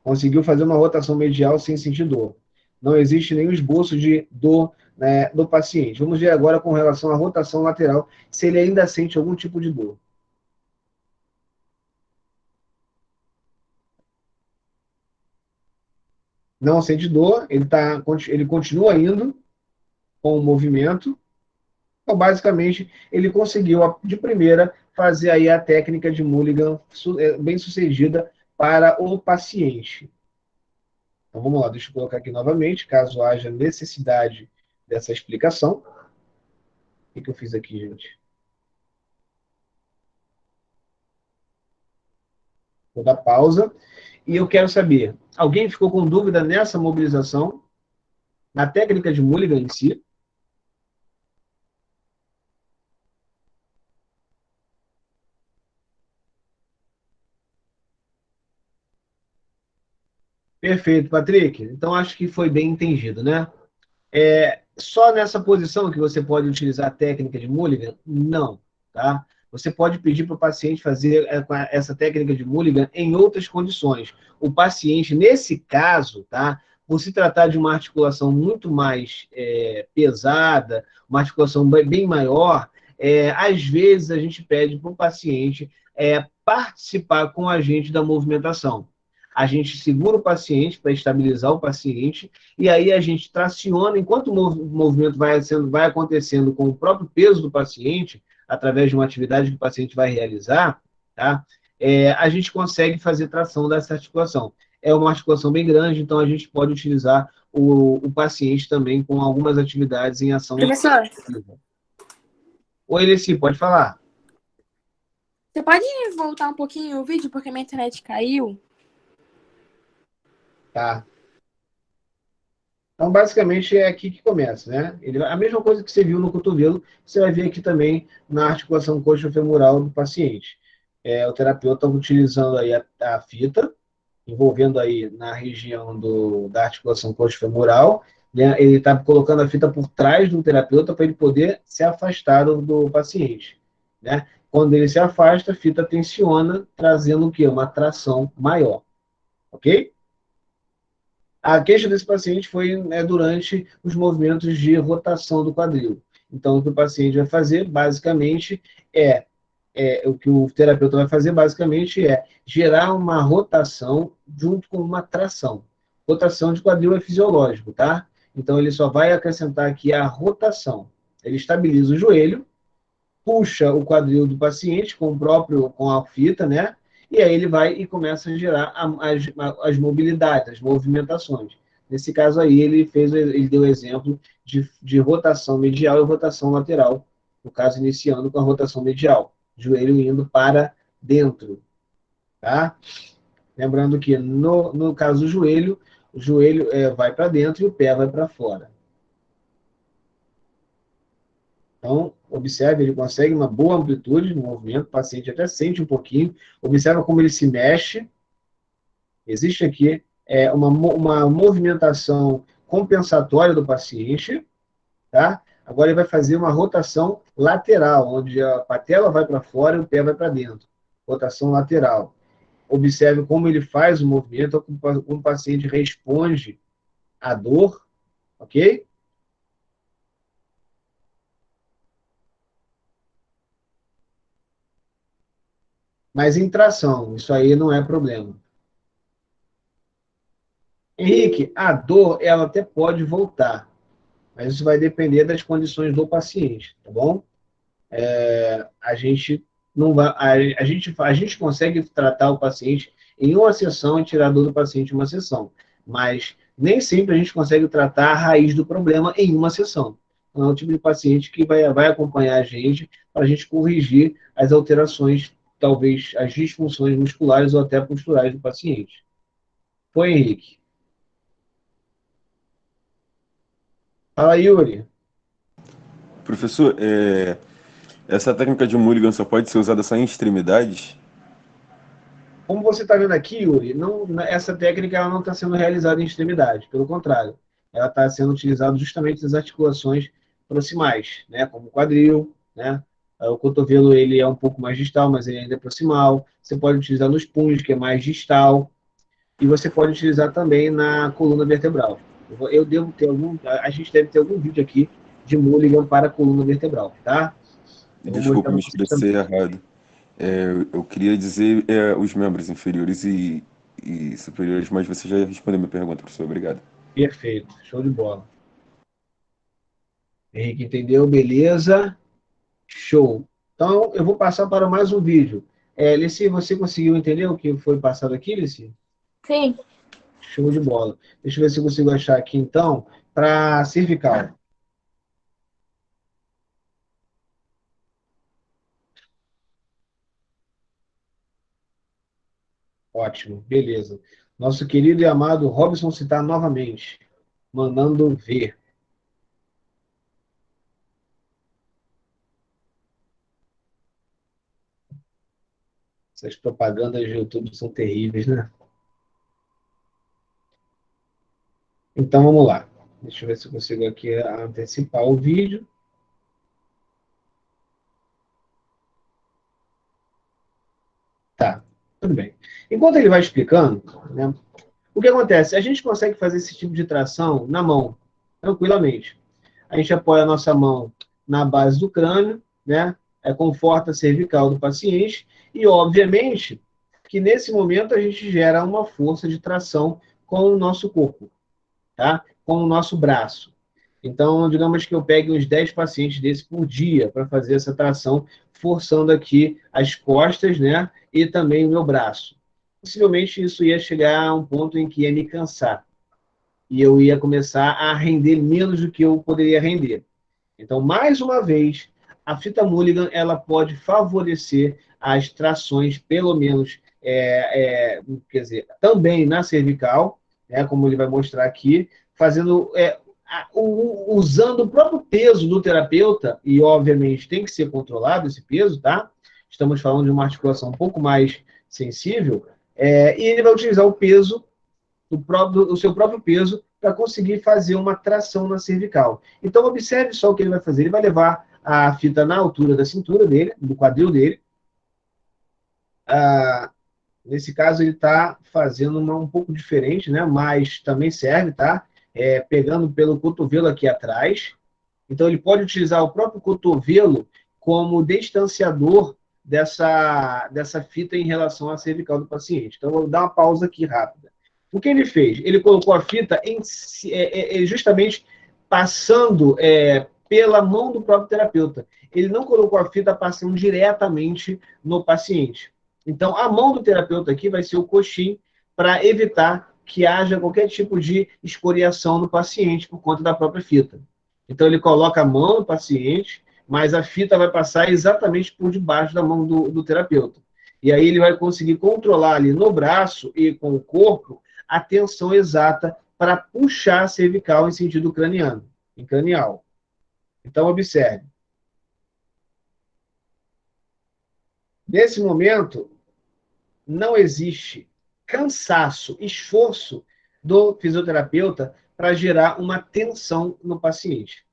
Conseguiu fazer uma rotação medial sem sentir dor. Não existe nenhum esboço de dor, né, do paciente. Vamos ver agora com relação à rotação lateral, se ele ainda sente algum tipo de dor. Não sente dor, ele continua indo com o movimento. Então, basicamente, ele conseguiu, de primeira, fazer aí a técnica de Mulligan bem sucedida para o paciente. Então, vamos lá, deixa eu colocar aqui novamente, caso haja necessidade dessa explicação. O que eu fiz aqui, gente? Vou dar pausa. E eu quero saber, alguém ficou com dúvida nessa mobilização? Na técnica de Mulligan em si? Perfeito, Patrick. Então, acho que foi bem entendido, né? Só nessa posição que você pode utilizar a técnica de Mulligan? Não, tá? Você pode pedir para o paciente fazer essa técnica de Mulligan em outras condições. O paciente, nesse caso, tá? Por se tratar de uma articulação muito mais pesada, uma articulação bem maior, às vezes a gente pede para o paciente participar com a gente da movimentação. A gente segura o paciente para estabilizar o paciente, e aí a gente traciona, enquanto o movimento vai acontecendo com o próprio peso do paciente, através de uma atividade que o paciente vai realizar, tá? A gente consegue fazer tração dessa articulação. é uma articulação bem grande, então a gente pode utilizar o paciente também com algumas atividades em ação. Professor, Oi, Leci, pode falar. você pode voltar um pouquinho o vídeo, porque minha internet caiu? Tá. Então, basicamente, é aqui que começa, né? A mesma coisa que você viu no cotovelo, você vai ver aqui também na articulação coxofemoral do paciente. O terapeuta utilizando aí a fita, envolvendo aí na região da articulação coxofemoral, né? Ele está colocando a fita por trás do terapeuta para ele poder se afastar do paciente, né? Quando ele se afasta, a fita tensiona, trazendo o quê? Uma tração maior, ok? A queixa desse paciente foi durante os movimentos de rotação do quadril. Então, o que o paciente vai fazer, basicamente, o que o terapeuta vai fazer, basicamente, é gerar uma rotação junto com uma tração. Rotação de quadril é fisiológico, tá? Então, ele só vai acrescentar aqui a rotação. Ele estabiliza o joelho, puxa o quadril do paciente com a fita, né? E aí ele vai e começa a gerar as mobilidades, as movimentações. Nesse caso aí, ele deu exemplo de rotação medial e rotação lateral, no caso, iniciando com a rotação medial, joelho indo para dentro, tá? Lembrando que, no caso do joelho, o joelho vai para dentro e o pé vai para fora. Então, observe, ele consegue uma boa amplitude no movimento, o paciente até sente um pouquinho, observa como ele se mexe. Existe aqui uma movimentação compensatória do paciente, tá? Agora ele vai fazer uma rotação lateral, onde a patela vai para fora e o pé vai para dentro. Rotação lateral. Observe como ele faz o movimento, como o paciente responde à dor, ok? Mas em tração, isso aí não é problema. Henrique, a dor, ela até pode voltar, mas isso vai depender das condições do paciente, tá bom? A gente não vai, a gente consegue tratar o paciente em uma sessão e tirar a dor do paciente em uma sessão, mas nem sempre a gente consegue tratar a raiz do problema em uma sessão. Então, é o tipo de paciente que vai acompanhar a gente para a gente corrigir as alterações, talvez as disfunções musculares ou até posturais do paciente. Foi, Henrique. Fala, Yuri. Professor, essa técnica de Mulligan só pode ser usada só em extremidades? Como você está vendo aqui, Yuri, essa técnica ela não está sendo realizada em extremidade, pelo contrário, ela está sendo utilizada justamente nas articulações proximais, né, como o quadril, né, o cotovelo ele é um pouco mais distal, mas ele ainda é proximal. Você pode utilizar nos punhos, que é mais distal, e você pode utilizar também na coluna vertebral. Eu devo ter a gente deve ter algum vídeo aqui de Mulligan para a coluna vertebral, tá? Desculpa, me expressei errado. Eu queria dizer os membros inferiores e superiores, mas você já respondeu minha pergunta, professor. Obrigado. Perfeito, show de bola. Henrique entendeu? Beleza? Show. Então, eu vou passar para mais um vídeo. Leci, você conseguiu entender o que foi passado aqui, Leci? Sim. Show de bola. Deixa eu ver se eu consigo achar aqui, então, para cervical. Ótimo, beleza. Nosso querido e amado Robson citar novamente, mandando ver. Essas propagandas de YouTube são terríveis, né? Então, vamos lá. Deixa eu ver se eu consigo aqui antecipar o vídeo. Tá, tudo bem. Enquanto ele vai explicando, né, o que acontece? A gente consegue fazer esse tipo de tração na mão, tranquilamente. A gente apoia a nossa mão na base do crânio, né? Conforta a cervical do paciente e, obviamente, que nesse momento a gente gera uma força de tração com o nosso corpo, tá? Com o nosso braço. Então, digamos que eu pegue uns 10 pacientes desses por dia para fazer essa tração, forçando aqui as costas, né? E também o meu braço. possivelmente isso ia chegar a um ponto em que ia me cansar. E eu ia começar a render menos do que eu poderia render. Então, mais uma vez, a fita Mulligan ela pode favorecer as trações, pelo menos, quer dizer, também na cervical, né, como ele vai mostrar aqui, fazendo, usando o próprio peso do terapeuta, e obviamente tem que ser controlado esse peso, tá? Estamos falando de uma articulação um pouco mais sensível, e ele vai utilizar o peso o seu próprio peso para conseguir fazer uma tração na cervical. Então, observe só o que ele vai fazer. Ele vai levar a fita na altura da cintura dele, do quadril dele. Nesse caso, ele está fazendo um pouco diferente, né? Mas também serve, tá? Pegando pelo cotovelo aqui atrás. Então, ele pode utilizar o próprio cotovelo como distanciador dessa fita em relação à cervical do paciente. Então, vou dar uma pausa aqui rápida. O que ele fez? Ele colocou a fita justamente passando pela mão do próprio terapeuta. Ele não colocou a fita passando diretamente no paciente. Então, a mão do terapeuta aqui vai ser o coxim para evitar que haja qualquer tipo de escoriação no paciente por conta da própria fita. Então, ele coloca a mão no paciente, mas a fita vai passar exatamente por debaixo da mão do terapeuta. E aí ele vai conseguir controlar ali no braço e com o corpo a tensão exata para puxar a cervical em sentido cranial. Então, observe. Nesse momento, não existe cansaço, esforço do fisioterapeuta para gerar uma tensão no paciente.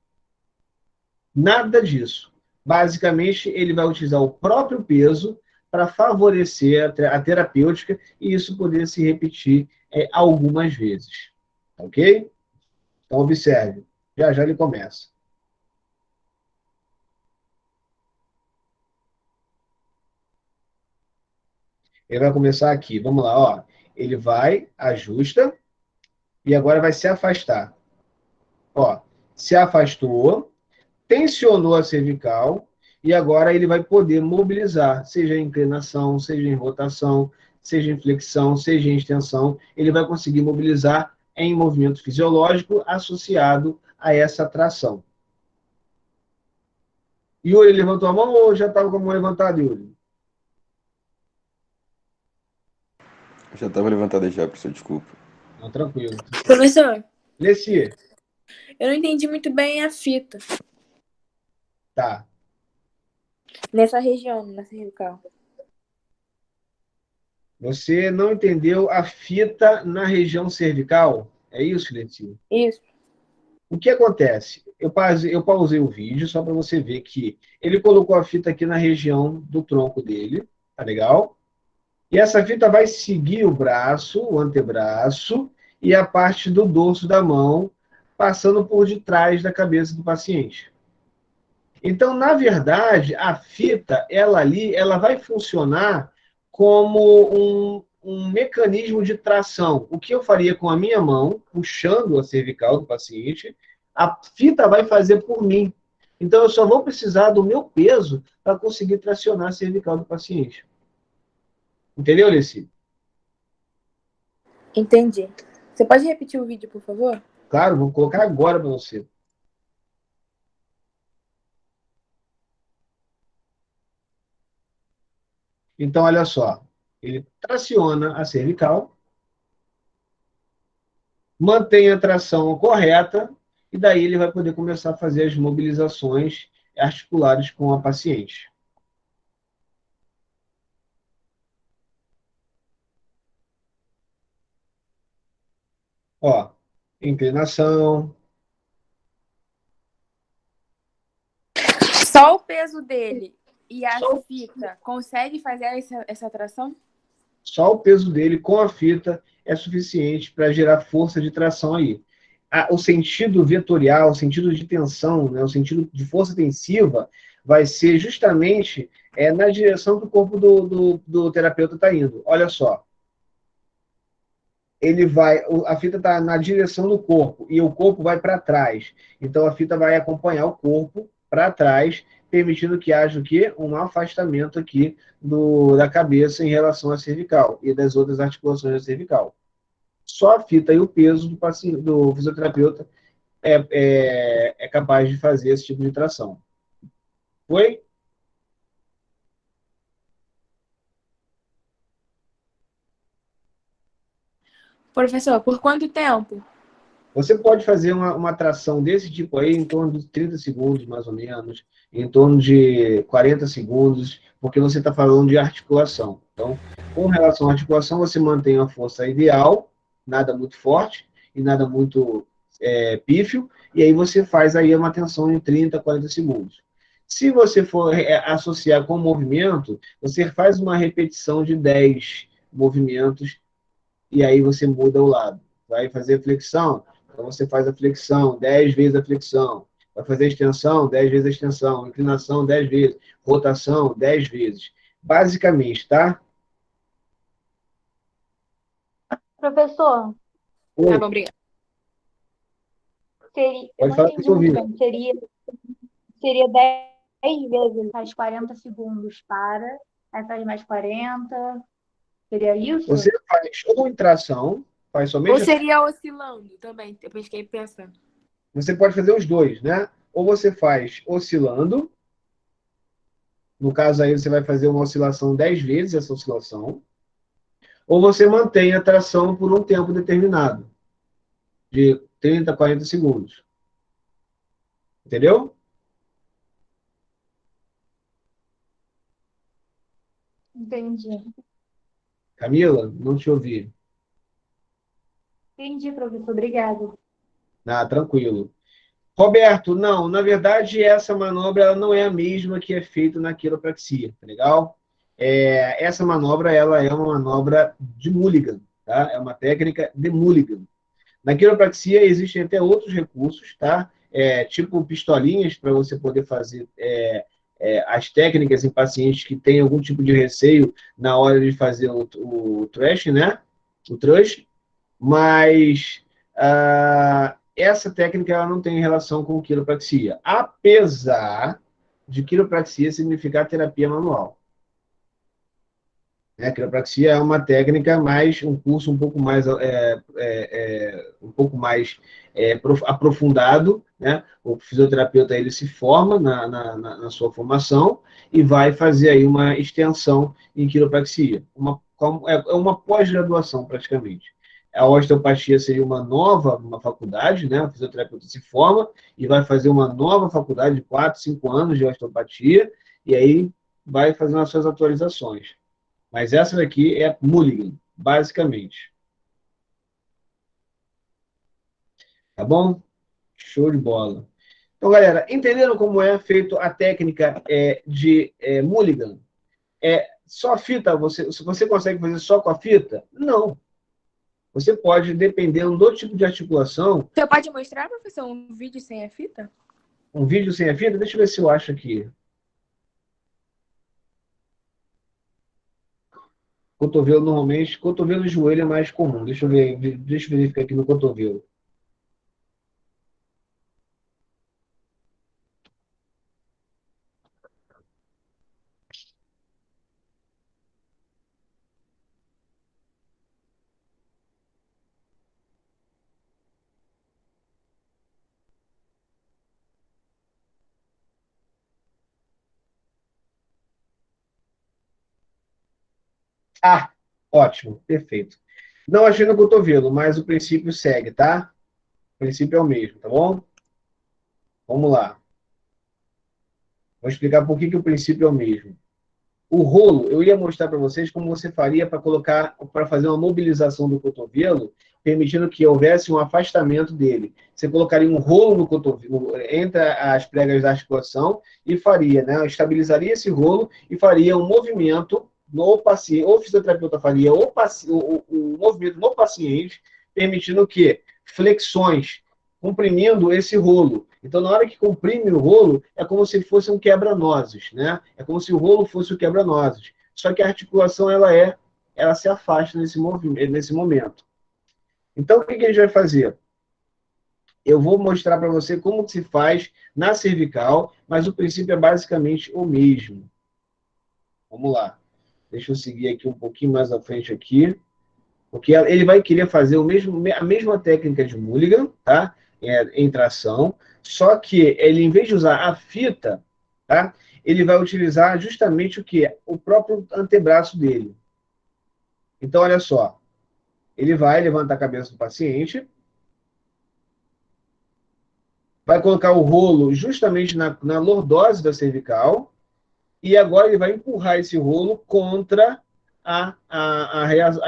Nada disso. Basicamente, ele vai utilizar o próprio peso para favorecer a terapêutica e isso poder se repetir algumas vezes. Ok? Então, observe. Já já ele começa. Ele vai começar aqui. Vamos lá, ó. Ele vai, ajusta, e agora vai se afastar. Ó, se afastou, tensionou a cervical, e agora ele vai poder mobilizar, seja em inclinação, seja em rotação, seja em flexão, seja em extensão, ele vai conseguir mobilizar em movimento fisiológico associado a essa tração. Yuri levantou a mão ou já estava com a mão levantada, Yuri? Já estava levantada já, professor, desculpa. Não, tranquilo. Professor, Leci. eu não entendi muito bem a fita Tá. nessa região, na cervical. Você não entendeu a fita na região cervical? É isso, Leci? Isso. O que acontece? Eu pausei o vídeo só para você ver que ele colocou a fita aqui na região do tronco dele, tá legal? E essa fita vai seguir o braço, o antebraço e a parte do dorso da mão, passando por detrás da cabeça do paciente. Então, na verdade, a fita, ela vai funcionar como um mecanismo de tração. O que eu faria com a minha mão, puxando a cervical do paciente, a fita vai fazer por mim. Então, eu só vou precisar do meu peso para conseguir tracionar a cervical do paciente. Entendeu, Leci? Entendi. Você pode repetir o vídeo, por favor? Claro, vou colocar agora para você. Então, olha só. Ele traciona a cervical, mantém a tração correta, e daí ele vai poder começar a fazer as mobilizações articulares com a paciente. Ó, inclinação. Só o peso dele e a fita consegue fazer essa tração? Só o peso dele com a fita é suficiente para gerar força de tração aí. O sentido vetorial, o sentido de tensão, né, o sentido de força tensiva, vai ser justamente na direção que o corpo do terapeuta está indo. Olha só. A fita está na direção do corpo e o corpo vai para trás. Então a fita vai acompanhar o corpo para trás, permitindo que haja o quê? Um afastamento aqui da cabeça em relação à cervical e das outras articulações da cervical. Só a fita e o peso do paciente, do fisioterapeuta é capaz de fazer esse tipo de tração. Foi? Professor, por quanto tempo? Você pode fazer uma tração desse tipo aí em torno de 30 segundos, mais ou menos, em torno de 40 segundos, porque você está falando de articulação. Então, com relação à articulação, você mantém a força ideal, nada muito forte e nada muito pífio, e aí você faz aí uma tensão em 30, 40 segundos. Se você for associar com o movimento, você faz uma repetição de 10 movimentos e aí você muda o lado. Vai fazer flexão, então você faz a flexão, 10 vezes a flexão. Vai fazer extensão, 10 vezes a extensão. Inclinação, 10 vezes. Rotação, 10 vezes. Basicamente, tá? Professor, Tá bom, obrigada. eu Pode não falar que eu entendi tô muito ouvindo. bem. Seria 10 vezes, faz 40 segundos para, aí faz mais 40. Seria isso? Você faz ou em tração, faz Ou somente. seria oscilando também? Eu fiquei pensando. Você pode fazer os dois, né? Ou você faz oscilando. No caso aí, você vai fazer uma oscilação 10 vezes essa oscilação. Ou você mantém a tração por um tempo determinado, de 30, 40 segundos. Entendeu? Entendi. Camila, não te ouvi. Entendi, professor. Obrigada. Ah, tranquilo. Roberto, não, na verdade, essa manobra ela não é a mesma que é feita na quiropraxia, tá legal? Essa manobra ela é uma manobra de Mulligan, tá? É uma técnica de Mulligan. Na quiropraxia existem até outros recursos, tá? Tipo pistolinhas para você poder fazer as técnicas em pacientes que têm algum tipo de receio na hora de fazer o thrush, né? O thrush, mas essa técnica ela não tem relação com quiropraxia, apesar de quiropraxia significar terapia manual. A quiropraxia é uma técnica mais, um curso um pouco mais, aprofundado, né? O fisioterapeuta ele se forma na sua formação e vai fazer aí uma extensão em quiropraxia, uma pós-graduação praticamente. A osteopatia seria uma faculdade, né? O fisioterapeuta se forma e vai fazer uma nova faculdade de 4, 5 anos de osteopatia e aí vai fazendo as suas atualizações. Mas essa daqui é Mulligan, basicamente. Tá bom? Show de bola. Então, galera, entenderam como é feito a técnica de Mulligan? Só a fita, você consegue fazer só com a fita? Não. Você pode, dependendo do tipo de articulação... Você pode mostrar, professor, um vídeo sem a fita? Um vídeo sem a fita? Deixa eu ver se eu acho aqui. Cotovelo, normalmente, cotovelo e joelho é mais comum. Deixa eu verificar aqui no cotovelo. Ah, ótimo, perfeito. Não achei no cotovelo, mas o princípio segue, tá? O princípio é o mesmo, tá bom? Vamos lá. Vou explicar por que o princípio é o mesmo. O rolo, eu ia mostrar para vocês como você faria para fazer uma mobilização do cotovelo, permitindo que houvesse um afastamento dele. Você colocaria um rolo no cotovelo, entre as pregas da articulação, e faria, né? Estabilizaria esse rolo e faria um movimento no paciente, ou o fisioterapeuta faria o movimento no paciente, permitindo que flexões, comprimindo esse rolo. Então, na hora que comprime o rolo, é como se fosse um quebra-nozes, né? É como se o rolo fosse o quebra-nozes. Só que a articulação, ela se afasta nesse momento. Então, o que a gente vai fazer? Eu vou mostrar para você como que se faz na cervical, mas o princípio é basicamente o mesmo. Vamos lá. Deixa eu seguir aqui um pouquinho mais à frente aqui. Porque ele vai querer fazer a mesma técnica de Mulligan, tá? Em tração, só que ele, em vez de usar a fita, tá? Ele vai utilizar justamente o que? O próprio antebraço dele. Então, olha só. Ele vai levantar a cabeça do paciente, vai colocar o rolo justamente na lordose da cervical, e agora ele vai empurrar esse rolo contra a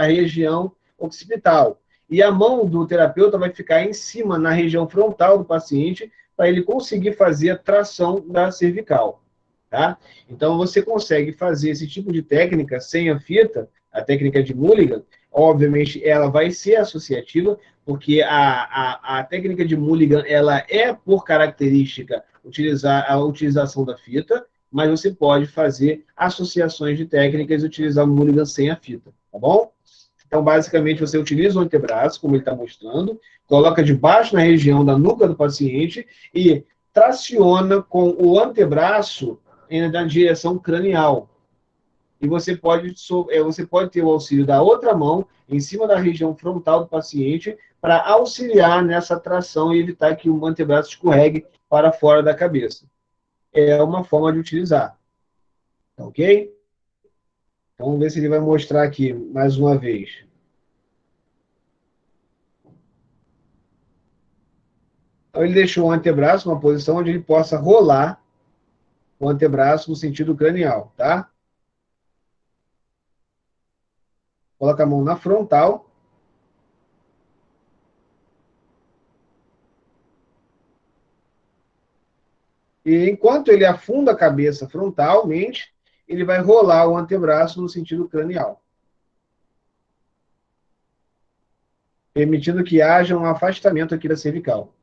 região occipital. E a mão do terapeuta vai ficar em cima, na região frontal do paciente, para ele conseguir fazer a tração da cervical. Tá? Então, você consegue fazer esse tipo de técnica sem a fita, a técnica de Mulligan. Obviamente, ela vai ser associativa, porque a técnica de Mulligan ela é, por característica, a utilização da fita, mas você pode fazer associações de técnicas e utilizar o Mulligan sem a fita, tá bom? Então, basicamente, você utiliza o antebraço, como ele está mostrando, coloca debaixo na região da nuca do paciente e traciona com o antebraço na direção cranial. E você pode ter o auxílio da outra mão em cima da região frontal do paciente para auxiliar nessa tração e evitar que o antebraço escorregue para fora da cabeça. É uma forma de utilizar. Tá ok? Então, vamos ver se ele vai mostrar aqui mais uma vez. Então, ele deixou o antebraço numa posição onde ele possa rolar o antebraço no sentido cranial, tá? Coloca a mão na frontal. E enquanto ele afunda a cabeça frontalmente, ele vai rolar o antebraço no sentido cranial, permitindo que haja um afastamento aqui da cervical.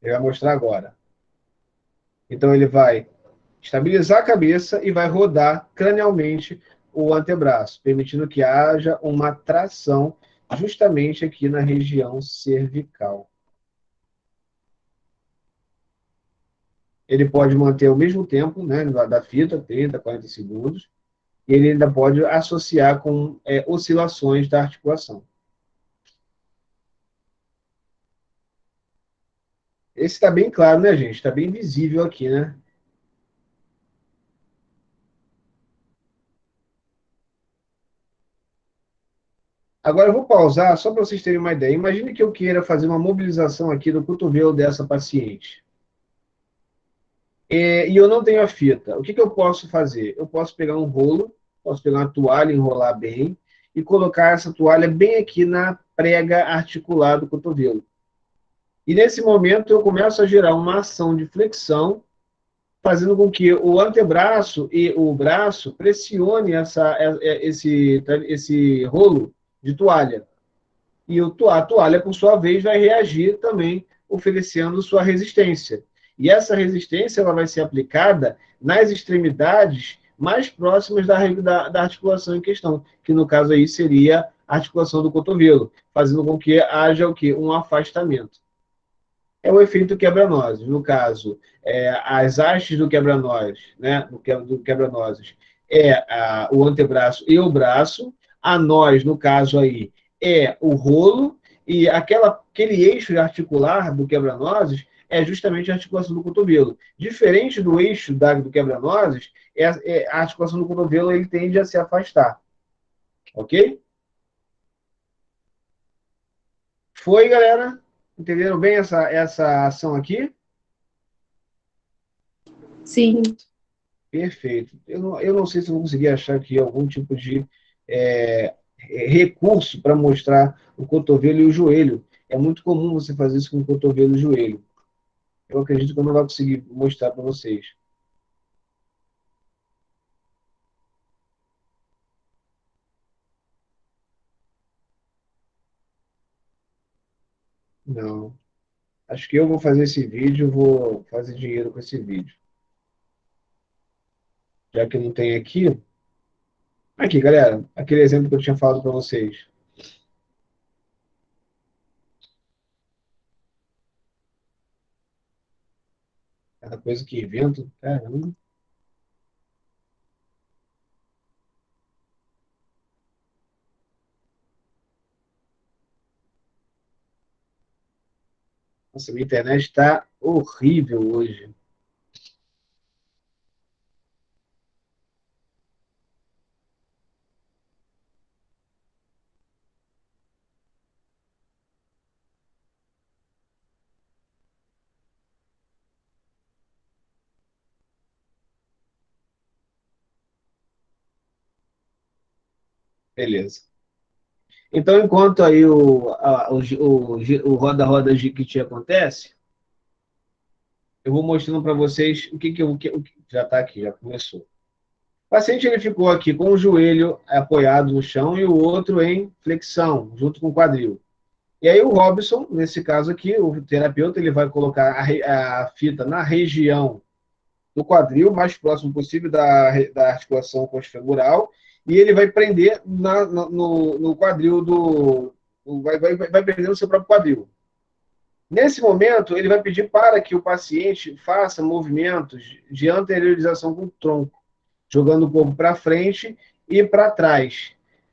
Ele vai mostrar agora. Então, ele vai estabilizar a cabeça e vai rodar cranialmente o antebraço, permitindo que haja uma tração justamente aqui na região cervical. Ele pode manter o mesmo tempo, né, da fita, 30, 40 segundos, e ele ainda pode associar com oscilações da articulação. Esse está bem claro, né, gente? Está bem visível aqui, né? Agora eu vou pausar só para vocês terem uma ideia. Imagine que eu queira fazer uma mobilização aqui do cotovelo dessa paciente. E eu não tenho a fita. O que eu posso fazer? Eu posso pegar um rolo, posso pegar uma toalha, enrolar bem e colocar essa toalha bem aqui na prega articular do cotovelo. E nesse momento eu começo a gerar uma ação de flexão, fazendo com que o antebraço e o braço pressione esse rolo de toalha. E a toalha, por sua vez, vai reagir também, oferecendo sua resistência. E essa resistência ela vai ser aplicada nas extremidades mais próximas da articulação em questão, que no caso aí seria a articulação do cotovelo, fazendo com que haja o quê? Um afastamento. É o efeito quebra-nozes. No caso, as hastes do quebra-nozes, né, do quebra-nozes, o antebraço e o braço. A nós, no caso aí, é o rolo, e aquele eixo articular do quebra-nozes é justamente a articulação do cotovelo. Diferente do eixo do quebra-nozes, a articulação do cotovelo ele tende a se afastar. Ok? Foi, galera? Entenderam bem essa ação aqui? Sim. Perfeito. Eu não sei se eu vou conseguir achar aqui algum tipo de recurso para mostrar o cotovelo e o joelho. É muito comum você fazer isso com o cotovelo e o joelho. Eu acredito que eu não vou conseguir mostrar para vocês. Não. Acho que eu vou fazer esse vídeo, vou fazer dinheiro com esse vídeo. Já que não tem aqui. Aqui, galera, aquele exemplo que eu tinha falado para vocês. Cada coisa que invento, caramba. Nossa, minha internet está horrível hoje. Beleza. Então, enquanto aí o roda-roda Jiquiti acontece, eu vou mostrando para vocês o que já está aqui, já começou. O paciente ele ficou aqui com o joelho apoiado no chão e o outro em flexão, junto com o quadril. E aí o Robson, nesse caso aqui, o terapeuta, ele vai colocar a fita na região do quadril, mais próximo possível da articulação coxofemoral, e ele vai prender no quadril vai prender no seu próprio quadril. Nesse momento, ele vai pedir para que o paciente faça movimentos de anteriorização com o tronco, jogando o corpo para frente e para trás.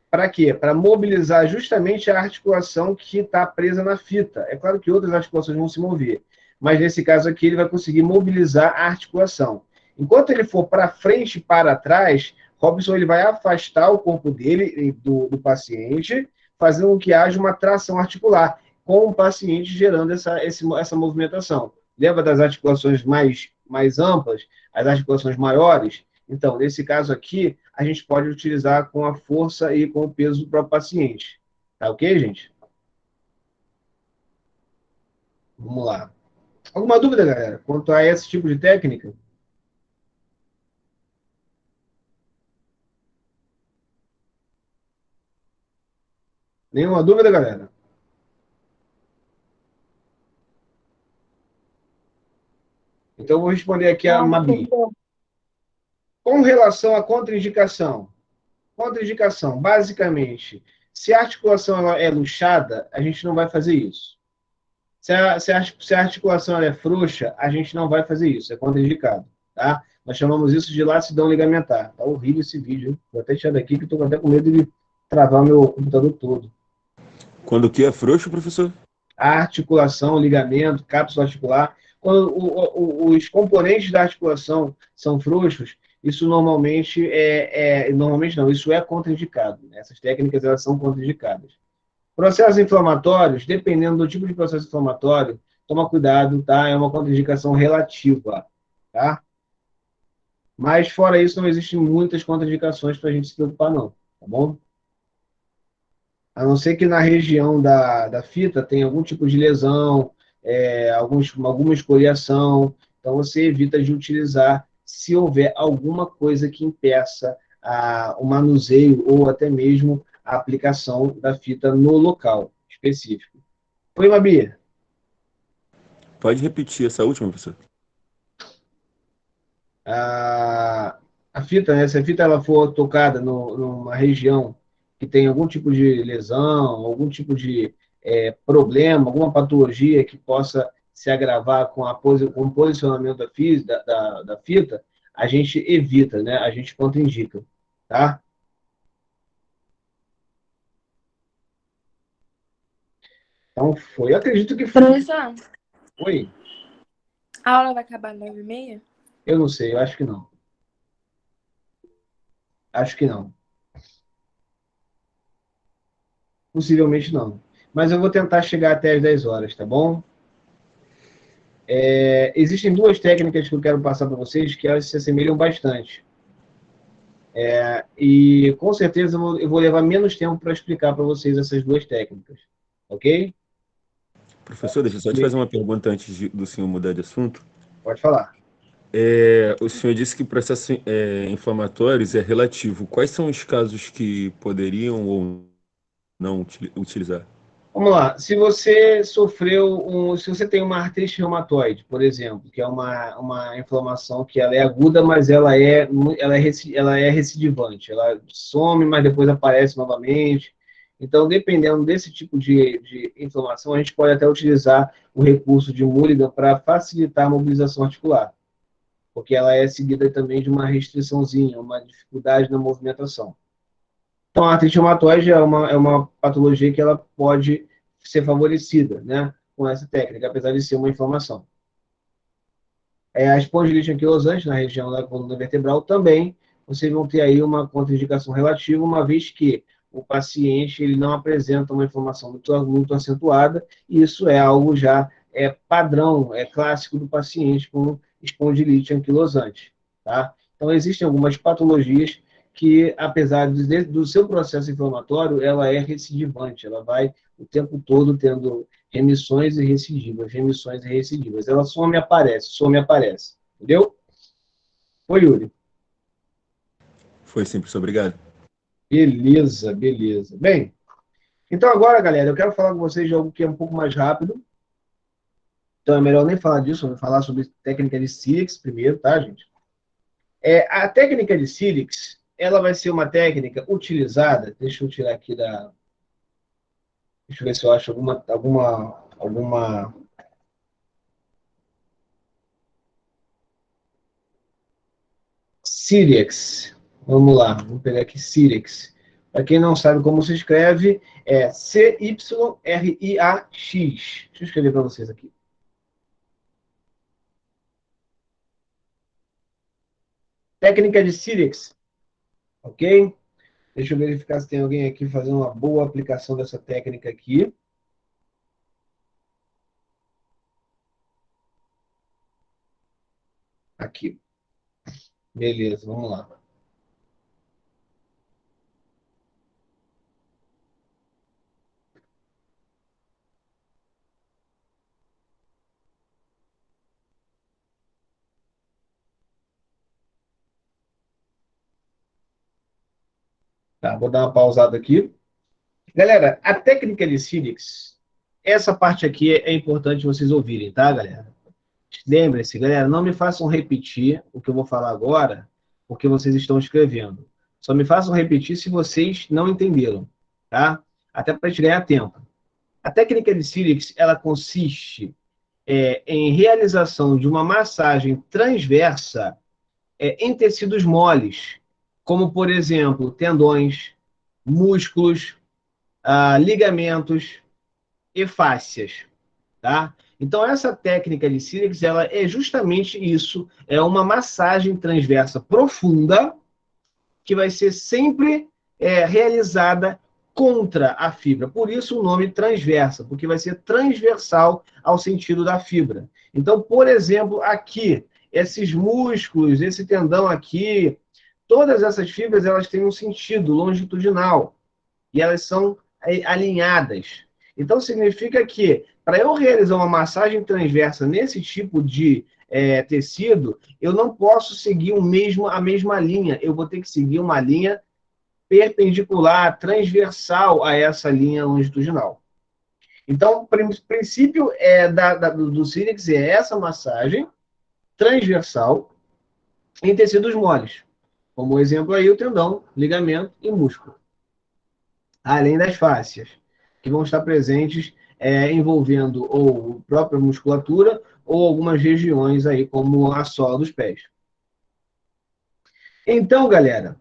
Para quê? Para mobilizar justamente a articulação que está presa na fita. É claro que outras articulações vão se mover, mas nesse caso aqui ele vai conseguir mobilizar a articulação. Enquanto ele for para frente e para trás, Robson ele vai afastar o corpo dele do paciente, fazendo com que haja uma tração articular, com o paciente gerando essa movimentação. Lembra das articulações mais amplas, as articulações maiores? Então, nesse caso aqui, a gente pode utilizar com a força e com o peso do próprio paciente. Tá ok, gente? Vamos lá. Alguma dúvida, galera, quanto a esse tipo de técnica? Nenhuma dúvida, galera? Então, eu vou responder aqui a Mabi. Com relação à contraindicação, basicamente, se a articulação ela é luxada, a gente não vai fazer isso. Se a articulação ela é frouxa, a gente não vai fazer isso, é contraindicado, tá? Nós chamamos isso de laxidão ligamentar. Tá horrível esse vídeo, hein? Vou até tirar daqui que estou até com medo de travar meu computador todo. Quando o que é frouxo, professor? A articulação, o ligamento, cápsula articular, quando os componentes da articulação são frouxos, isso normalmente normalmente não, isso é contraindicado. Né? Essas técnicas elas são contraindicadas. Processos inflamatórios, dependendo do tipo de processo inflamatório, toma cuidado, tá? É uma contraindicação relativa, tá? Mas fora isso, não existem muitas contraindicações para a gente se preocupar, não, tá bom? A não ser que na região da fita tenha algum tipo de lesão, alguma escoriação, então você evita de utilizar se houver alguma coisa que impeça o manuseio ou até mesmo a aplicação da fita no local específico. Oi, Mabi. Pode repetir essa última, professor? A fita, né, se a fita ela for tocada numa região que tem algum tipo de lesão, algum tipo de problema, alguma patologia que possa se agravar com o posicionamento da fita, a gente evita, né? A gente contraindica, tá? Então foi. Eu acredito que foi. Professor, Oi? a aula vai acabar às 9h30? Eu não sei, eu acho que não. Acho que não. Possivelmente não. Mas eu vou tentar chegar até as 10 horas, tá bom? Existem duas técnicas que eu quero passar para vocês que elas se assemelham bastante. E com certeza eu vou levar menos tempo para explicar para vocês essas duas técnicas. Ok? Professor, deixa eu só te fazer uma pergunta antes do senhor mudar de assunto. Pode falar. O senhor disse que processos inflamatórios é relativo. Quais são os casos que poderiam ou não utilizar? Vamos lá, se você se você tem uma artrite reumatoide, por exemplo, que é uma inflamação que ela é aguda, mas ela é recidivante, ela some, mas depois aparece novamente. Então, dependendo desse tipo de inflamação, a gente pode até utilizar o recurso de Mulligan para facilitar a mobilização articular, porque ela é seguida também de uma restriçãozinha, uma dificuldade na movimentação. Então, a artrite reumatoide é uma patologia que ela pode ser favorecida, né, com essa técnica, apesar de ser uma inflamação. A espondilite anquilosante na região da coluna vertebral também, vocês vão ter aí uma contraindicação relativa, uma vez que o paciente ele não apresenta uma inflamação muito acentuada, e isso é algo já padrão, clássico do paciente com espondilite anquilosante, tá? Então, existem algumas patologias que, apesar do seu processo inflamatório, ela é recidivante, ela vai o tempo todo tendo remissões e recidivas. Ela some e aparece. Entendeu? Oi, Yuri. Foi simples, obrigado. Beleza. Bem, então agora, galera, eu quero falar com vocês de algo que é um pouco mais rápido. Então é melhor nem falar disso, eu vou falar sobre técnica de Sirix primeiro, tá, gente? A técnica de Sirix, ela vai ser uma técnica utilizada, deixa eu tirar aqui deixa eu ver se eu acho alguma Sirix. Vamos lá, vou pegar aqui Sirix. Para quem não sabe como se escreve, é C-Y-R-I-A-X. Deixa eu escrever para vocês aqui. Técnica de Sirix, ok? Deixa eu verificar se tem alguém aqui fazendo uma boa aplicação dessa técnica aqui. Aqui. Beleza, vamos lá. Tá, vou dar uma pausada aqui. Galera, a técnica de Sirix, essa parte aqui é importante vocês ouvirem, tá, galera? Lembre-se, galera, não me façam repetir o que eu vou falar agora, porque vocês estão escrevendo. Só me façam repetir se vocês não entenderam, tá? Até para a gente ganhar tempo. A técnica de Sirix, ela consiste em realização de uma massagem transversa em tecidos moles, como, por exemplo, tendões, músculos, ligamentos e fáscias, tá? Então, essa técnica de Sirix, ela é justamente isso, é uma massagem transversa profunda que vai ser sempre realizada contra a fibra. Por isso o nome transversa, porque vai ser transversal ao sentido da fibra. Então, por exemplo, aqui, esses músculos, esse tendão aqui, todas essas fibras, elas têm um sentido longitudinal e elas são alinhadas. Então, significa que, para eu realizar uma massagem transversa nesse tipo de tecido, eu não posso seguir a mesma linha. Eu vou ter que seguir uma linha perpendicular, transversal a essa linha longitudinal. Então, o princípio do Sirix é essa massagem transversal em tecidos moles. Como exemplo aí, o tendão, ligamento e músculo. Além das fáscias, que vão estar presentes envolvendo ou a própria musculatura ou algumas regiões aí, como a sola dos pés. Então, galera,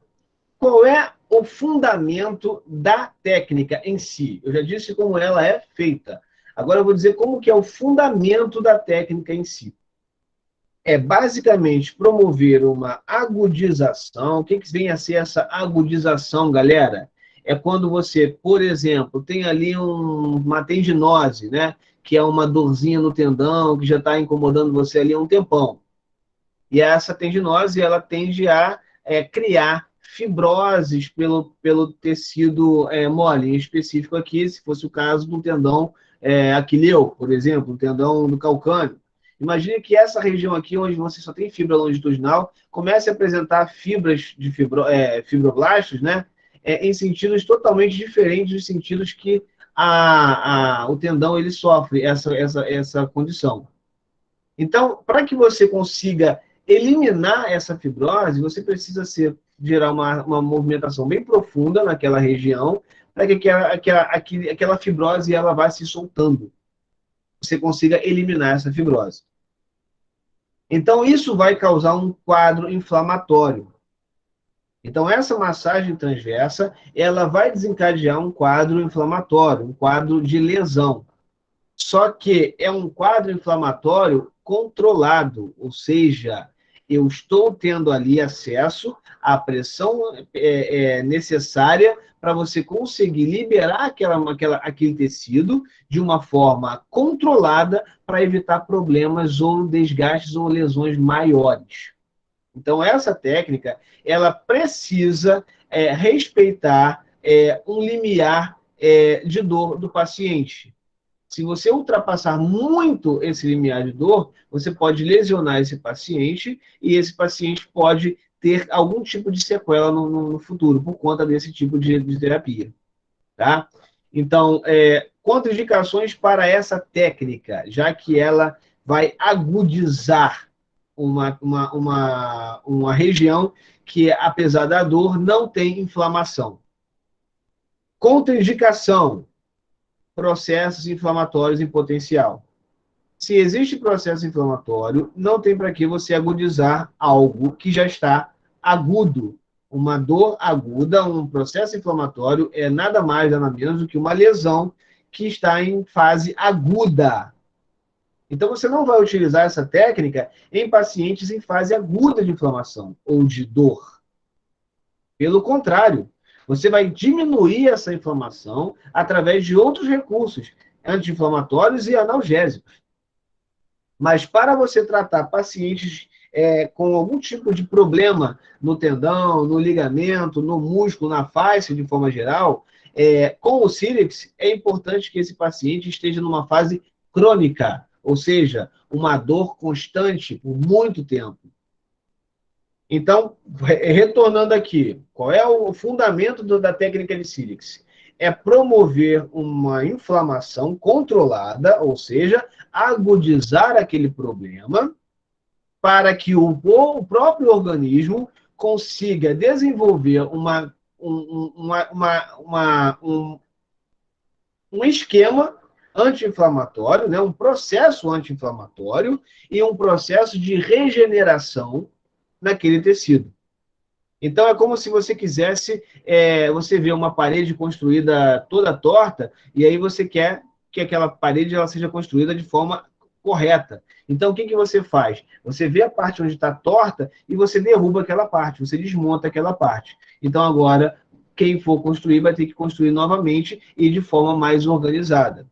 qual é o fundamento da técnica em si? Eu já disse como ela é feita. Agora eu vou dizer como que é o fundamento da técnica em si. É basicamente promover uma agudização. O que vem a ser essa agudização, galera? É quando você, por exemplo, tem ali uma tendinose, né? Que é uma dorzinha no tendão, que já está incomodando você ali há um tempão. E essa tendinose, ela tende a criar fibroses pelo tecido mole, em específico aqui, se fosse o caso do tendão aquileu, por exemplo, o tendão do calcâneo. Imagine que essa região aqui, onde você só tem fibra longitudinal, comece a apresentar fibras de fibroblastos, né? Em sentidos totalmente diferentes dos sentidos que o tendão ele sofre essa condição. Então, para que você consiga eliminar essa fibrose, você precisa gerar uma movimentação bem profunda naquela região, para que aquela fibrose ela vá se soltando. Você consiga eliminar essa fibrose. Então, isso vai causar um quadro inflamatório. Então, essa massagem transversa, ela vai desencadear um quadro inflamatório, um quadro de lesão. Só que é um quadro inflamatório controlado, ou seja, eu estou tendo ali acesso à pressão necessária para você conseguir liberar aquele tecido de uma forma controlada para evitar problemas ou desgastes ou lesões maiores. Então, essa técnica, ela precisa respeitar um limiar de dor do paciente. Se você ultrapassar muito esse limiar de dor, você pode lesionar esse paciente e esse paciente pode ter algum tipo de sequela no futuro, por conta desse tipo de terapia. Tá? Então, contraindicações para essa técnica, já que ela vai agudizar uma região que, apesar da dor, não tem inflamação. Contraindicação: processos inflamatórios em potencial. Se existe processo inflamatório, não tem para que você agudizar algo que já está agudo. Uma dor aguda, um processo inflamatório é nada mais, nada menos do que uma lesão que está em fase aguda. Então, você não vai utilizar essa técnica em pacientes em fase aguda de inflamação ou de dor. Pelo contrário, você vai diminuir essa inflamação através de outros recursos, anti-inflamatórios e analgésicos. Mas para você tratar pacientes com algum tipo de problema no tendão, no ligamento, no músculo, na face, de forma geral, com o Sílex, é importante que esse paciente esteja numa fase crônica, ou seja, uma dor constante por muito tempo. Então, retornando aqui, qual é o fundamento da técnica de Sílex? É promover uma inflamação controlada, ou seja, agudizar aquele problema, para que o próprio organismo consiga desenvolver um esquema anti-inflamatório, né, um processo anti-inflamatório e um processo de regeneração naquele tecido. Então, é como se você quisesse, você vê uma parede construída toda torta, e aí você quer que aquela parede ela seja construída de forma correta. Então, o que você faz? Você vê a parte onde está torta e você derruba aquela parte, você desmonta aquela parte. Então, agora, quem for construir vai ter que construir novamente e de forma mais organizada.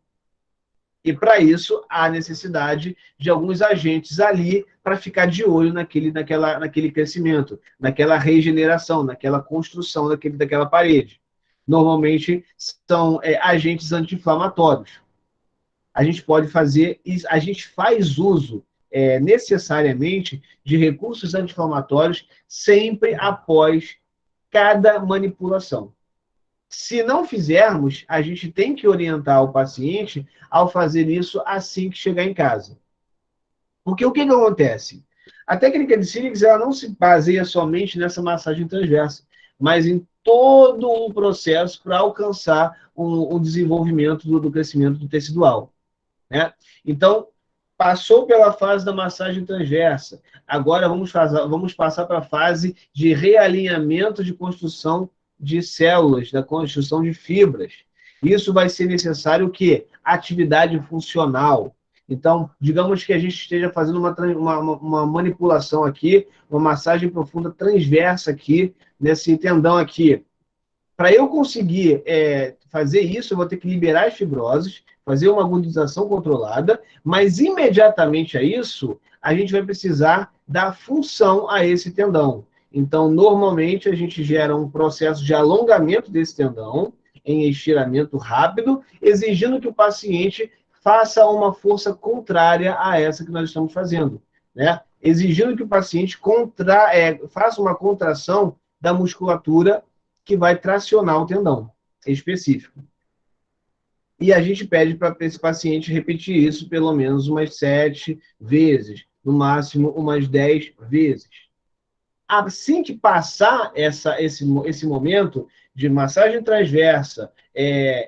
E, para isso, há necessidade de alguns agentes ali para ficar de olho naquele crescimento, naquela regeneração, naquela construção daquela parede. Normalmente, são agentes anti-inflamatórios. A gente pode fazer, a gente faz uso necessariamente de recursos anti-inflamatórios sempre após cada manipulação. Se não fizermos, a gente tem que orientar o paciente ao fazer isso assim que chegar em casa. Porque o que acontece? A técnica de Sílex ela não se baseia somente nessa massagem transversa, mas em todo um processo para alcançar o desenvolvimento do crescimento do tecidual. Né? Então, passou pela fase da massagem transversa, agora vamos passar para a fase de realinhamento de construção de células, da construção de fibras. Isso vai ser necessário o quê? Atividade funcional. Então, digamos que a gente esteja fazendo uma manipulação aqui, uma massagem profunda transversa aqui, nesse tendão aqui. Para eu conseguir fazer isso, eu vou ter que liberar as fibroses, fazer uma agudização controlada, mas imediatamente a isso, a gente vai precisar dar função a esse tendão. Então, normalmente, a gente gera um processo de alongamento desse tendão, em estiramento rápido, exigindo que o paciente faça uma força contrária a essa que nós estamos fazendo, né? Exigindo que o paciente faça uma contração da musculatura que vai tracionar o tendão específico. E a gente pede para esse paciente repetir isso pelo menos umas 7 vezes, no máximo umas 10 vezes. Assim que passar esse momento de massagem transversa,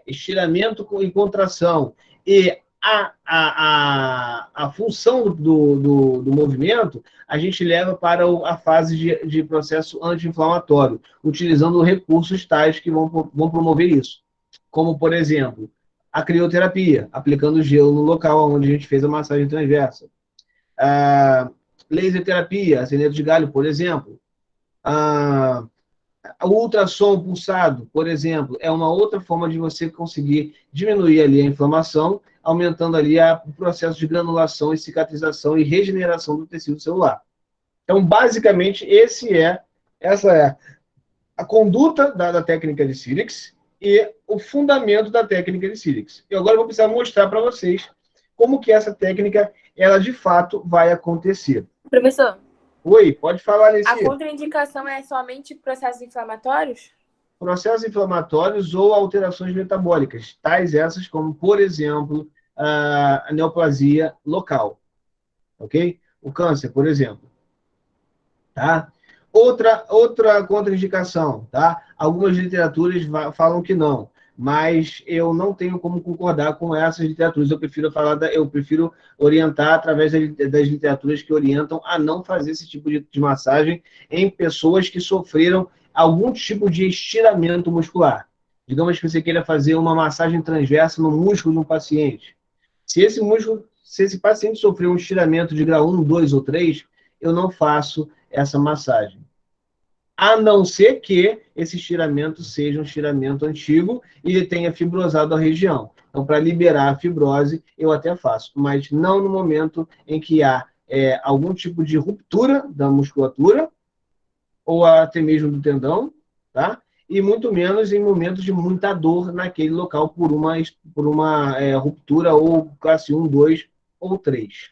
estiramento e contração, e a função do movimento, a gente leva para a fase de processo anti-inflamatório, utilizando recursos tais que vão promover isso. Como, por exemplo, a crioterapia, aplicando gelo no local onde a gente fez a massagem transversa. A laser terapia, acendeto de galho, por exemplo. O ultrassom pulsado, por exemplo, é uma outra forma de você conseguir diminuir ali a inflamação, aumentando ali o processo de granulação e cicatrização e regeneração do tecido celular. Então, basicamente, essa é a conduta da técnica de Sirix e o fundamento da técnica de Sirix. E agora eu vou precisar mostrar para vocês como que essa técnica, ela de fato vai acontecer. Professor, Oi, pode falar nesse... a contraindicação é somente processos inflamatórios? Processos inflamatórios ou alterações metabólicas, tais essas como, por exemplo, a neoplasia local, ok? O câncer, por exemplo, tá? Outra contraindicação, tá? Algumas literaturas falam que não, mas eu não tenho como concordar com essas literaturas. Eu prefiro orientar através das literaturas que orientam a não fazer esse tipo de massagem em pessoas que sofreram algum tipo de estiramento muscular. Digamos que você queira fazer uma massagem transversa no músculo de um paciente. Se esse paciente sofreu um estiramento de grau 1, 2 ou 3, eu não faço essa massagem. A não ser que esse estiramento seja um estiramento antigo e ele tenha fibrosado a região. Então, para liberar a fibrose, eu até faço, mas não no momento em que há algum tipo de ruptura da musculatura, ou até mesmo do tendão, tá? E muito menos em momentos de muita dor naquele local por uma ruptura ou classe 1, 2 ou 3.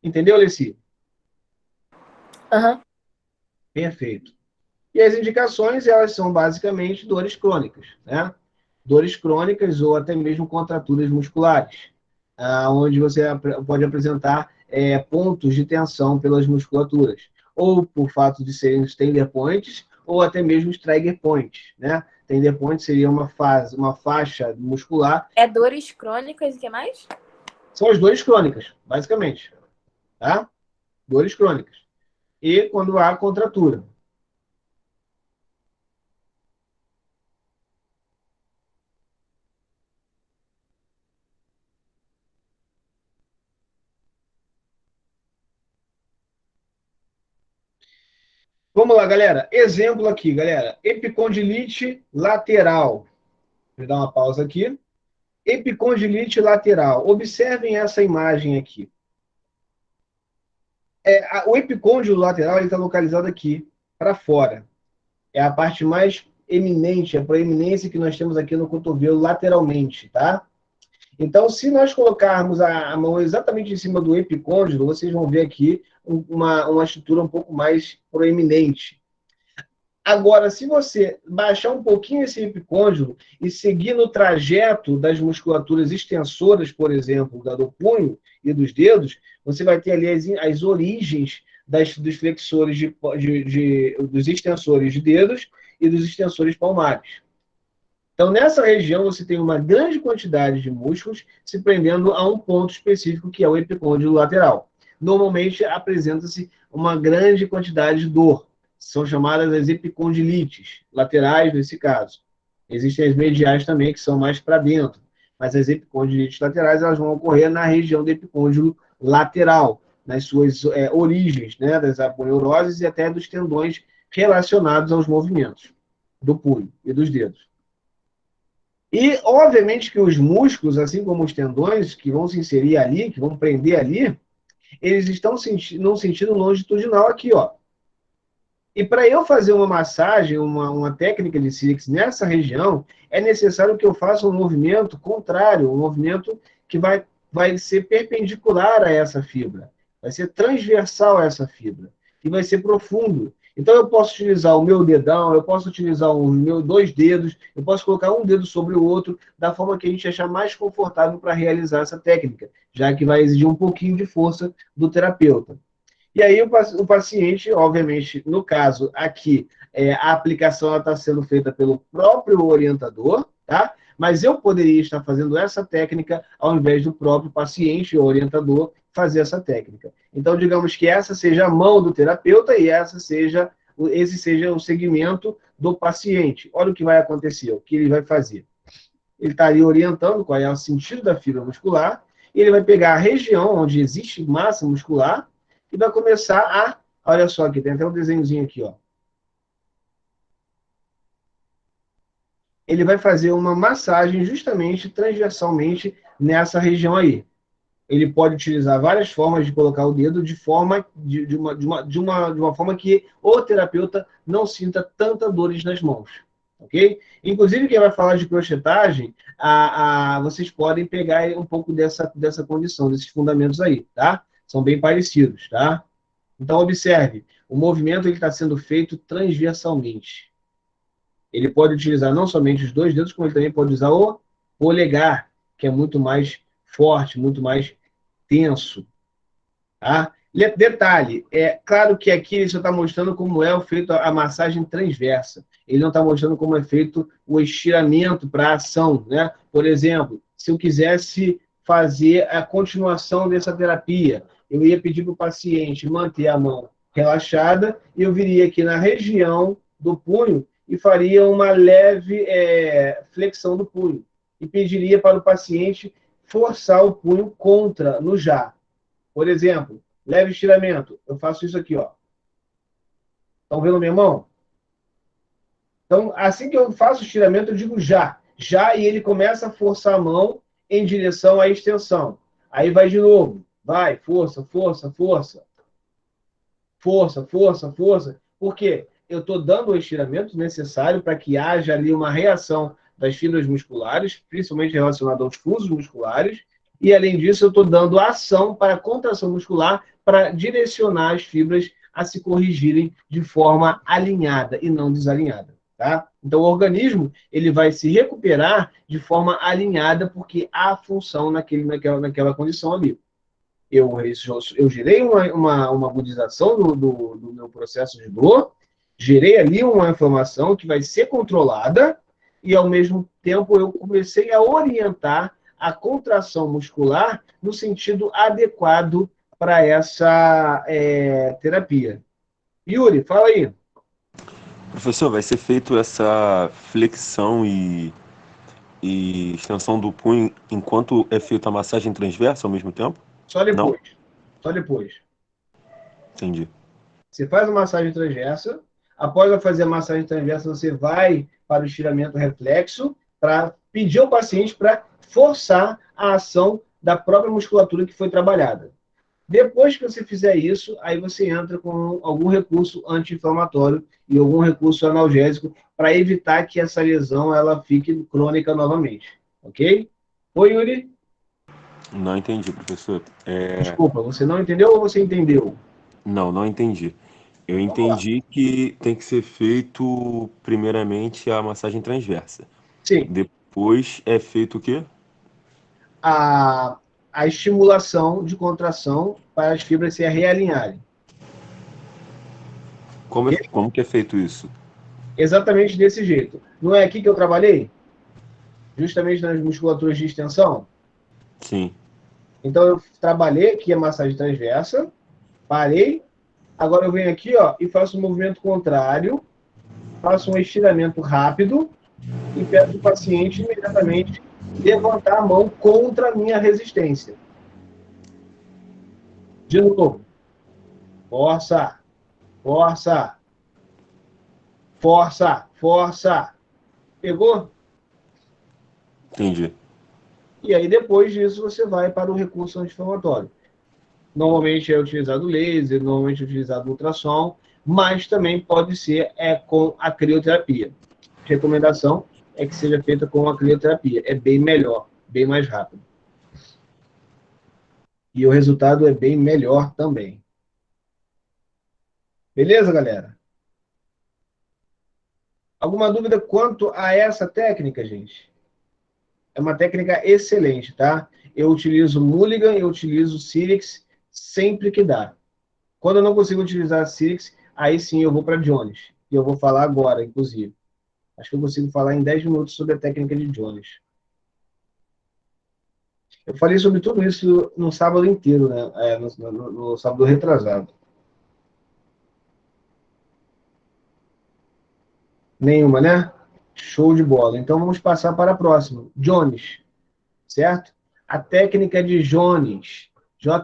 Entendeu, Alessi? Aham. Perfeito. E as indicações, elas são basicamente dores crônicas, né? Dores crônicas ou até mesmo contraturas musculares, onde você pode apresentar pontos de tensão pelas musculaturas, ou por fato de serem os tender points, ou até mesmo os trigger points, né? Tender point seria uma faixa muscular. É dores crônicas e o que mais? São as dores crônicas, basicamente, tá? Dores crônicas. E quando há contratura. Vamos lá, galera. Exemplo aqui, galera. Epicondilite lateral. Vou dar uma pausa aqui. Epicondilite lateral. Observem essa imagem aqui. O epicôndilo lateral está localizado aqui, para fora. É a parte mais eminente, a proeminência que nós temos aqui no cotovelo lateralmente, tá? Então, se nós colocarmos a mão exatamente em cima do epicôndilo, vocês vão ver aqui uma estrutura um pouco mais proeminente. Agora, se você baixar um pouquinho esse epicôndilo e seguir no trajeto das musculaturas extensoras, por exemplo, do punho e dos dedos, você vai ter ali as origens dos flexores, dos extensores de dedos e dos extensores palmares. Então, nessa região, você tem uma grande quantidade de músculos se prendendo a um ponto específico, que é o epicôndilo lateral. Normalmente, apresenta-se uma grande quantidade de dor. São chamadas as epicondilites laterais, nesse caso. Existem as mediais também, que são mais para dentro. Mas as epicondilites laterais, elas vão ocorrer na região do epicôndilo lateral, nas suas origens, né, das aponeuroses e até dos tendões relacionados aos movimentos do punho e dos dedos. E, obviamente, que os músculos, assim como os tendões, que vão se inserir ali, que vão prender ali, eles estão num sentido longitudinal aqui, ó. E para eu fazer uma massagem, uma técnica de Sirix nessa região, é necessário que eu faça um movimento contrário, um movimento que vai ser perpendicular a essa fibra, vai ser transversal a essa fibra, e vai ser profundo. Então, eu posso utilizar o meu dedão, eu posso utilizar os meus 2 dedos, eu posso colocar um dedo sobre o outro, da forma que a gente achar mais confortável para realizar essa técnica, já que vai exigir um pouquinho de força do terapeuta. E aí, o paciente, obviamente, no caso aqui, a aplicação está sendo feita pelo próprio orientador, tá? Mas eu poderia estar fazendo essa técnica ao invés do próprio paciente ou orientador fazer essa técnica. Então, digamos que essa seja a mão do terapeuta e esse seja o segmento do paciente. Olha o que vai acontecer, o que ele vai fazer. Ele está ali orientando qual é o sentido da fibra muscular, e ele vai pegar a região onde existe massa muscular e vai começar a... Olha só aqui, tem até um desenhozinho aqui, ó. Ele vai fazer uma massagem justamente transversalmente nessa região aí. Ele pode utilizar várias formas de colocar o dedo de uma forma que o terapeuta não sinta tanta dores nas mãos, ok? Inclusive, quem vai falar de crochetagem, vocês podem pegar um pouco dessa condição, desses fundamentos aí, tá? São bem parecidos, tá? Então, observe, o movimento está sendo feito transversalmente. Ele pode utilizar não somente os 2 dedos, como ele também pode usar o polegar, que é muito mais forte, muito mais tenso. Tá? Detalhe, é claro que aqui ele só está mostrando como é feito a massagem transversa. Ele não está mostrando como é feito o estiramento para a ação, né? Por exemplo, se eu quisesse fazer a continuação dessa terapia, eu ia pedir para o paciente manter a mão relaxada e eu viria aqui na região do punho e faria uma leve flexão do punho. E pediria para o paciente forçar o punho contra, no já. Por exemplo, leve estiramento. Eu faço isso aqui, ó. Estão vendo minha mão? Então, assim que eu faço o estiramento, eu digo já. Já, e ele começa a forçar a mão em direção à extensão. Aí vai de novo. Vai, força, força, força. Força, força, força. Por quê? Eu estou dando o estiramento necessário para que haja ali uma reação das fibras musculares, principalmente relacionada aos fusos musculares, e além disso eu estou dando ação para a contração muscular para direcionar as fibras a se corrigirem de forma alinhada e não desalinhada. Tá? Então o organismo ele vai se recuperar de forma alinhada porque há função naquela condição ali. Eu gerei uma agudização do meu processo de dor, gerei ali uma inflamação que vai ser controlada e, ao mesmo tempo, eu comecei a orientar a contração muscular no sentido adequado para essa terapia. Yuri, fala aí. Professor, vai ser feito essa flexão e extensão do punho enquanto é feita a massagem transversa ao mesmo tempo? Só depois. Não? Só depois. Entendi. Você faz a massagem transversa. Após fazer a massagem transversa, você vai para o estiramento reflexo para pedir ao paciente para forçar a ação da própria musculatura que foi trabalhada. Depois que você fizer isso, aí você entra com algum recurso anti-inflamatório e algum recurso analgésico para evitar que essa lesão ela fique crônica novamente. Ok? Oi, Yuri? Não entendi, professor. Desculpa, você não entendeu ou você entendeu? Não entendi. Eu entendi que tem que ser feito, primeiramente, a massagem transversa. Sim. Depois é feito o quê? A estimulação de contração para as fibras se realinharem. Como que é feito isso? Exatamente desse jeito. Não é aqui que eu trabalhei? Justamente nas musculaturas de extensão? Sim. Então, eu trabalhei aqui a massagem transversa, parei, agora eu venho aqui, ó, e faço um movimento contrário, faço um estiramento rápido e peço o paciente imediatamente levantar a mão contra a minha resistência. De novo. Força, força, força, força. Pegou? Entendi. E aí, depois disso, você vai para o recurso anti-inflamatório. Normalmente é utilizado laser, normalmente é utilizado ultrassom, mas também pode ser com a crioterapia. A recomendação é que seja feita com a crioterapia. É bem melhor, bem mais rápido. E o resultado é bem melhor também. Beleza, galera? Alguma dúvida quanto a essa técnica, gente? É uma técnica excelente, tá? Eu utilizo Mulligan, eu utilizo Sirix sempre que dá. Quando eu não consigo utilizar Sirix, aí sim eu vou para Jones. E eu vou falar agora, inclusive. Acho que eu consigo falar em 10 minutos sobre a técnica de Jones. Eu falei sobre tudo isso no sábado inteiro, né? No sábado retrasado. Nenhuma, né? Show de bola. Então vamos passar para a próxima. Jones, certo? A técnica de Jones. Jones.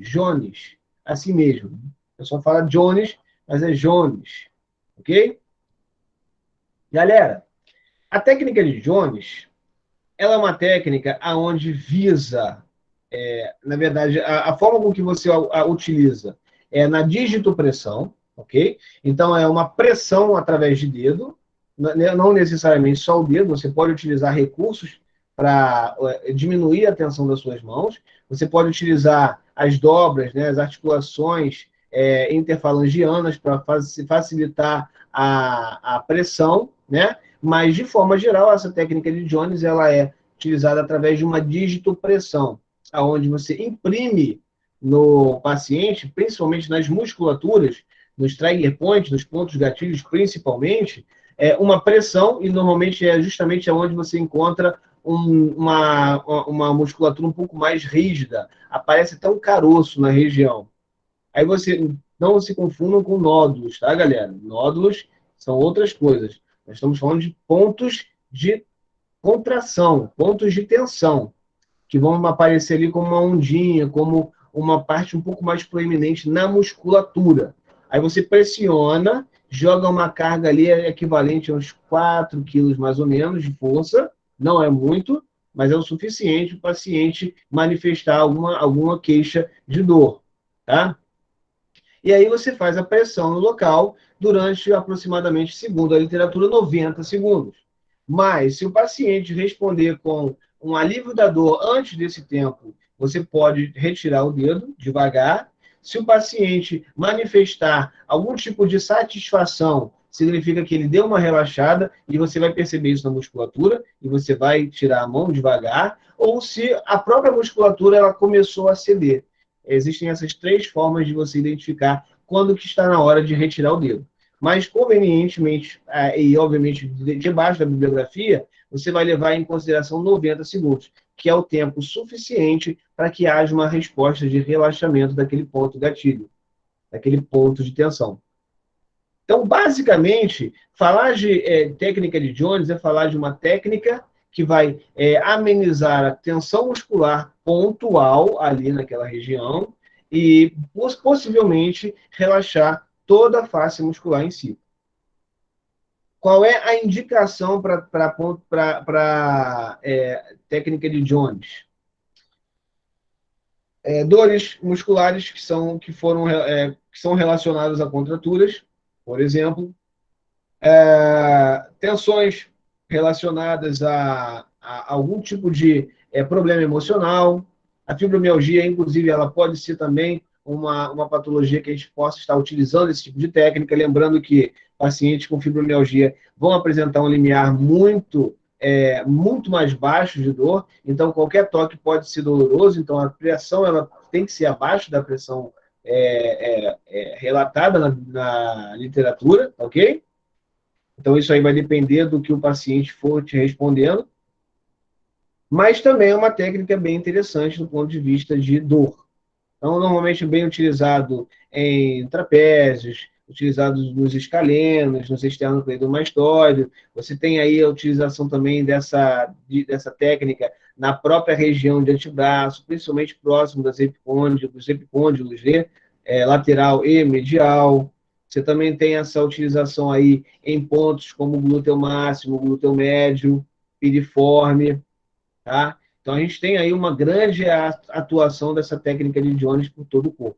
Jones. Assim mesmo. Eu só falo Jones, mas é Jones. Ok? Galera, a técnica de Jones, ela é uma técnica aonde visa, na verdade, a forma com que você a utiliza é na digitopressão, ok? Então, é uma pressão através de dedo, não necessariamente só o dedo, você pode utilizar recursos para diminuir a tensão das suas mãos, você pode utilizar as dobras, né, as articulações interfalangianas para facilitar a pressão, né? Mas, de forma geral, essa técnica de Jones ela é utilizada através de uma digitopressão, onde você imprime no paciente, principalmente nas musculaturas, nos trigger points, nos pontos gatilhos principalmente, uma pressão, e normalmente é justamente onde você encontra uma musculatura um pouco mais rígida, aparece até um caroço na região. Aí você não se confundam com nódulos, tá, galera? Nódulos são outras coisas. Nós estamos falando de pontos de contração, pontos de tensão, que vão aparecer ali como uma ondinha, como uma parte um pouco mais proeminente na musculatura. Aí você pressiona, joga uma carga ali equivalente a uns 4 quilos mais ou menos de força, não é muito, mas é o suficiente para o paciente manifestar alguma queixa de dor, tá? E aí você faz a pressão no local durante aproximadamente, segundo a literatura, 90 segundos. Mas, se o paciente responder com um alívio da dor antes desse tempo, você pode retirar o dedo devagar. Se o paciente manifestar algum tipo de satisfação, significa que ele deu uma relaxada e você vai perceber isso na musculatura e você vai tirar a mão devagar. Ou se a própria musculatura ela começou a ceder. Existem essas 3 formas de você identificar quando que está na hora de retirar o dedo. Mas, convenientemente, e obviamente debaixo da bibliografia, você vai levar em consideração 90 segundos, que é o tempo suficiente para que haja uma resposta de relaxamento daquele ponto gatilho, daquele ponto de tensão. Então, basicamente, falar de técnica de Jones é falar de uma técnica que vai amenizar a tensão muscular pontual ali naquela região e possivelmente relaxar toda a face muscular em si. Qual é a indicação para técnica de Jones? Dores musculares que são relacionadas a contraturas, por exemplo, tensões relacionadas a algum tipo de problema emocional. A fibromialgia, inclusive, ela pode ser também uma patologia que a gente possa estar utilizando esse tipo de técnica, lembrando que pacientes com fibromialgia vão apresentar um limiar muito mais baixo de dor, então qualquer toque pode ser doloroso, então a pressão ela tem que ser abaixo da pressão relatada na literatura, ok? Então isso aí vai depender do que o paciente for te respondendo, mas também é uma técnica bem interessante do ponto de vista de dor. Então, normalmente bem utilizado em trapézios, utilizados nos escalenos, no esternocleidomastoide. Você tem aí a utilização também dessa técnica na própria região de antebraço, principalmente próximo dos epicôndilos, né? Lateral e medial. Você também tem essa utilização aí em pontos como glúteo máximo, glúteo médio, piriforme, tá? Então, a gente tem aí uma grande atuação dessa técnica de Jones por todo o corpo.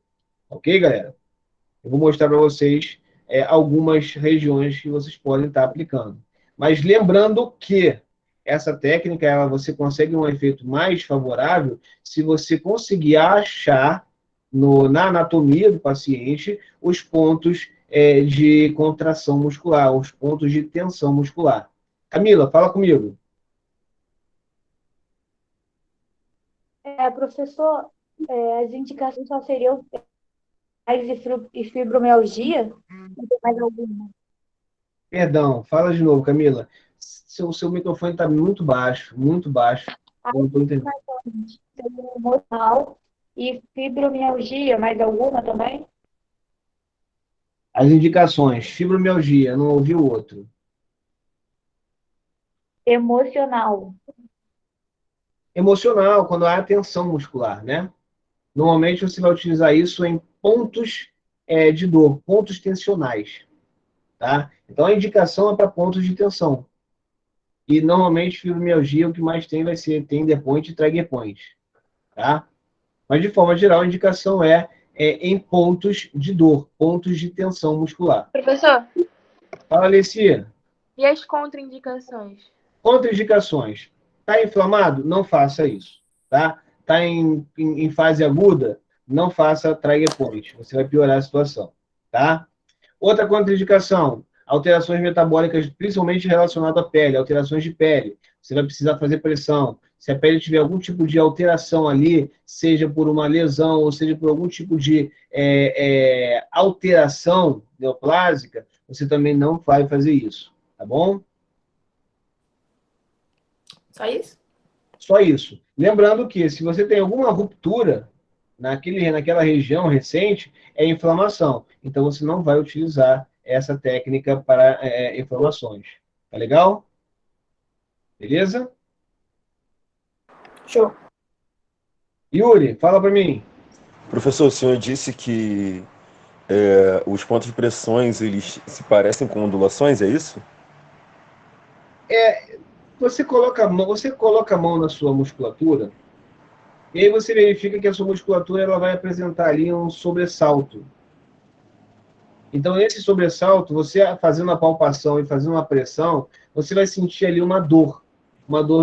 Ok, galera? Eu vou mostrar para vocês algumas regiões que vocês podem estar aplicando. Mas lembrando que essa técnica, você consegue um efeito mais favorável se você conseguir achar na anatomia do paciente os pontos de contração muscular, os pontos de tensão muscular. Camila, fala comigo. Professor, as indicações só seriam e fibromialgia? Não tem mais alguma? Perdão, fala de novo, Camila. Seu microfone está muito baixo, muito baixo. Eu não estou entendendo. Emocional e fibromialgia, mais alguma também? As indicações, fibromialgia, não ouvi o outro. Emocional. Emocional, quando há tensão muscular, né? Normalmente você vai utilizar isso em pontos de dor, pontos tensionais, tá? Então a indicação é para pontos de tensão. E normalmente fibromialgia o que mais tem vai ser tender point e trigger point, tá? Mas de forma geral a indicação é em pontos de dor, pontos de tensão muscular. Professor, Fala, Alessia. e as contraindicações? Contraindicações. Está inflamado? Não faça isso, tá? Está em fase aguda? Não faça trigger point. Você vai piorar a situação, tá? Outra contraindicação, alterações metabólicas, principalmente relacionadas à pele, alterações de pele. Você vai precisar fazer pressão. Se a pele tiver algum tipo de alteração ali, seja por uma lesão, ou seja por algum tipo de alteração neoplásica, você também não vai fazer isso, tá bom? Só isso? Só isso. Lembrando que se você tem alguma ruptura naquela região recente, é inflamação. Então você não vai utilizar essa técnica para inflamações. Tá legal? Beleza? Show. Yuri, fala para mim. Professor, o senhor disse que os pontos de pressões eles se parecem com ondulações, é isso? Você coloca a mão na sua musculatura e aí você verifica que a sua musculatura ela vai apresentar ali um sobressalto. Então, esse sobressalto, você fazendo a palpação e fazendo uma pressão, você vai sentir ali uma dor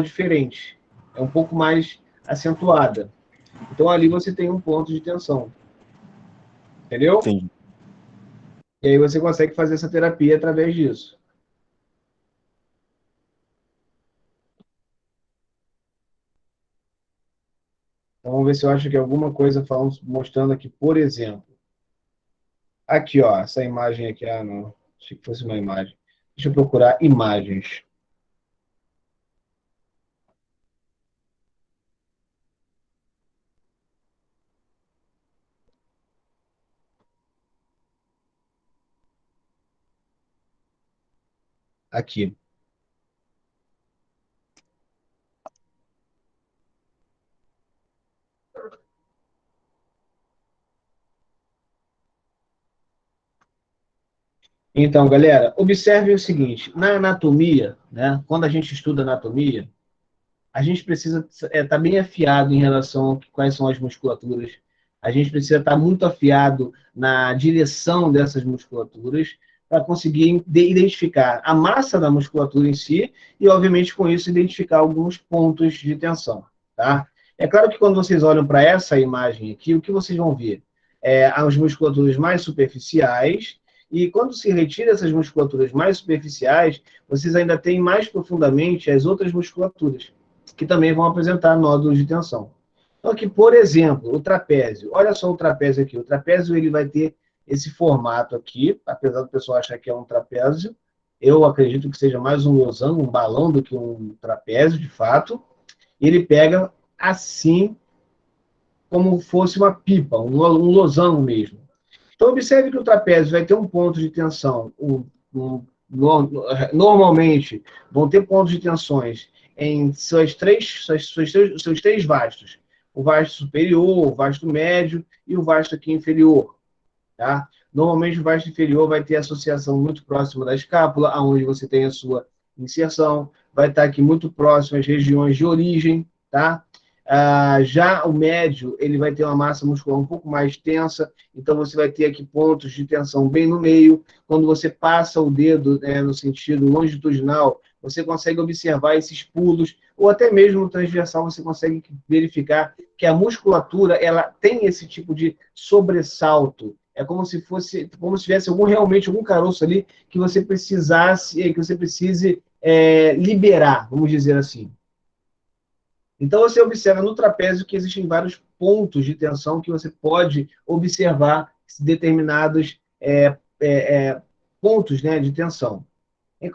diferente. É um pouco mais acentuada. Então, ali você tem um ponto de tensão. Entendeu? Sim. E aí você consegue fazer essa terapia através disso. Então, vamos ver se eu acho que alguma coisa mostrando aqui, por exemplo. Aqui, ó, essa imagem aqui. Ah, não. Achei que fosse uma imagem. Deixa eu procurar imagens. Aqui. Então, galera, observem o seguinte, na anatomia, né, quando a gente estuda anatomia, a gente precisa estar bem afiado em relação a quais são as musculaturas, a gente precisa estar muito afiado na direção dessas musculaturas para conseguir identificar a massa da musculatura em si e, obviamente, com isso, identificar alguns pontos de tensão, tá? É claro que quando vocês olham para essa imagem aqui, o que vocês vão ver? As musculaturas mais superficiais. E quando se retira essas musculaturas mais superficiais, vocês ainda têm mais profundamente as outras musculaturas, que também vão apresentar nódulos de tensão. Então aqui, por exemplo, o trapézio. Olha só o trapézio aqui. O trapézio ele vai ter esse formato aqui, apesar do pessoal achar que é um trapézio. Eu acredito que seja mais um losango, um balão do que um trapézio, de fato. Ele pega assim, como fosse uma pipa, um losango mesmo. Então, observe que o trapézio vai ter um ponto de tensão. Normalmente, vão ter pontos de tensões em seus três vastos. O vasto superior, o vasto médio e o vasto aqui inferior. Tá? Normalmente, o vasto inferior vai ter associação muito próxima da escápula, onde você tem a sua inserção. Vai estar aqui muito próximo às regiões de origem. Tá? Já o médio, ele vai ter uma massa muscular um pouco mais tensa, então você vai ter aqui pontos de tensão bem no meio. Quando você passa o dedo no sentido longitudinal, você consegue observar esses pulos, ou até mesmo no transversal você consegue verificar que a musculatura ela tem esse tipo de sobressalto, É como se fosse, como se tivesse realmente algum caroço ali que você precise liberar, vamos dizer assim. Então, você observa no trapézio que existem vários pontos de tensão que você pode observar determinados pontos, né, de tensão.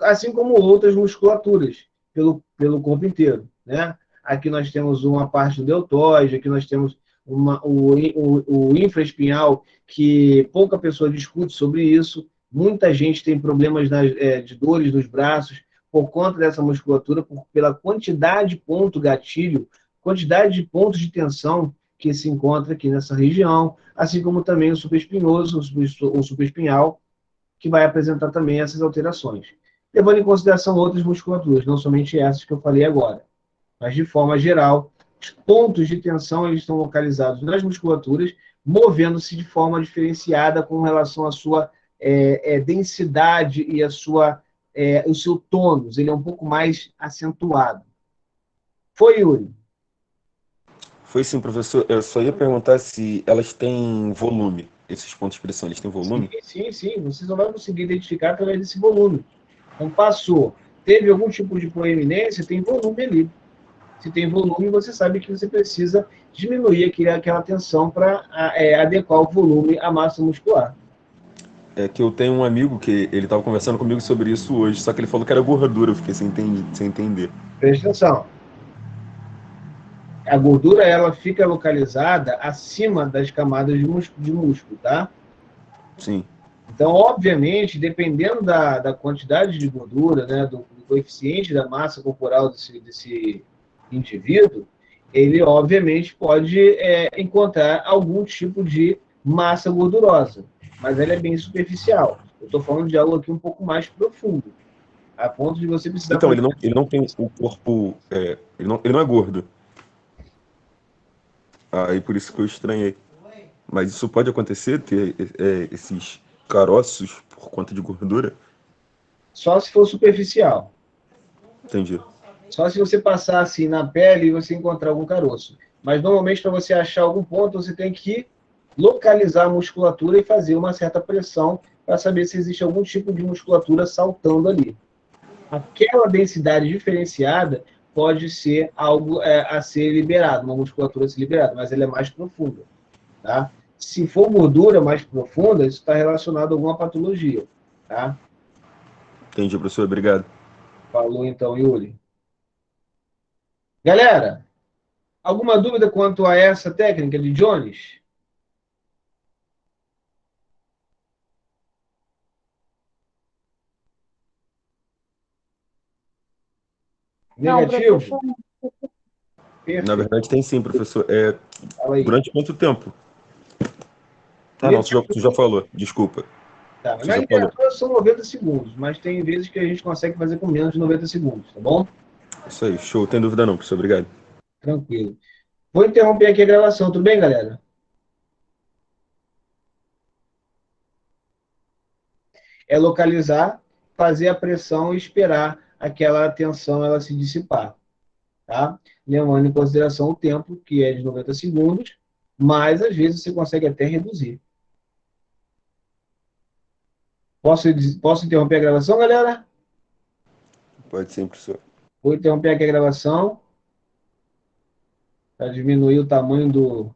Assim como outras musculaturas pelo corpo inteiro, né? Aqui nós temos uma parte do deltoide, aqui nós temos o infraespinhal, que pouca pessoa discute sobre isso. Muita gente tem problemas de dores nos braços por conta dessa musculatura, pela quantidade de ponto gatilho, quantidade de pontos de tensão que se encontra aqui nessa região, assim como também o supraespinhoso, o supraespinhal, que vai apresentar também essas alterações. Levando em consideração outras musculaturas, não somente essas que eu falei agora. Mas, de forma geral, os pontos de tensão eles estão localizados nas musculaturas, movendo-se de forma diferenciada com relação à sua densidade e o seu tônus. Ele é um pouco mais acentuado. Foi, Yuri? Foi sim, professor. Eu só ia perguntar se elas têm volume. Esses pontos de pressão, eles têm volume? Sim, sim. Você só vai conseguir identificar através desse volume. Então, passou. Teve algum tipo de proeminência, tem volume ali. Se tem volume, você sabe que você precisa diminuir aquela tensão para adequar o volume à massa muscular. É que eu tenho um amigo que ele estava conversando comigo sobre isso hoje, só que ele falou que era gordura, eu fiquei sem entender. Presta atenção. A gordura, ela fica localizada acima das camadas de músculo, tá? Sim. Então, obviamente, dependendo da quantidade de gordura, né, do coeficiente da massa corporal desse indivíduo, ele, obviamente, pode encontrar algum tipo de massa gordurosa, mas ela é bem superficial. Eu estou falando de algo aqui um pouco mais profundo, a ponto de você precisar... Então, ele não tem o corpo... ele não é gordo. Aí por isso que eu estranhei. Mas isso pode acontecer, ter esses caroços por conta de gordura? Só se for superficial. Entendi. Só se você passar assim na pele e você encontrar algum caroço. Mas normalmente, para você achar algum ponto, você tem que localizar a musculatura e fazer uma certa pressão para saber se existe algum tipo de musculatura saltando ali. Aquela densidade diferenciada pode ser algo a ser liberado, uma musculatura a ser liberada, mas ela é mais profunda. Tá? Se for gordura mais profunda, isso está relacionado a alguma patologia. Tá? Entendi, professor. Obrigado. Falou então, Yuri. Galera, alguma dúvida quanto a essa técnica de Jones? Não, Negativo? professor. Perfeito. Na verdade tem sim, professor. Fala aí. Durante quanto tempo? Ah, não, tu já falou. Desculpa. Tá, Você na já falou. literatura são 90 segundos, mas tem vezes que a gente consegue fazer com menos de 90 segundos, tá bom? Isso aí, show. Tem dúvida não, professor. Obrigado. Tranquilo. Vou interromper aqui a gravação, tudo bem, galera? É localizar, fazer a pressão e esperar aquela tensão ela se dissipar, tá? Levando em consideração o tempo, que é de 90 segundos, mas às vezes você consegue até reduzir. Posso interromper a gravação, galera? Pode sim, professor. Vou interromper aqui a gravação para diminuir o tamanho do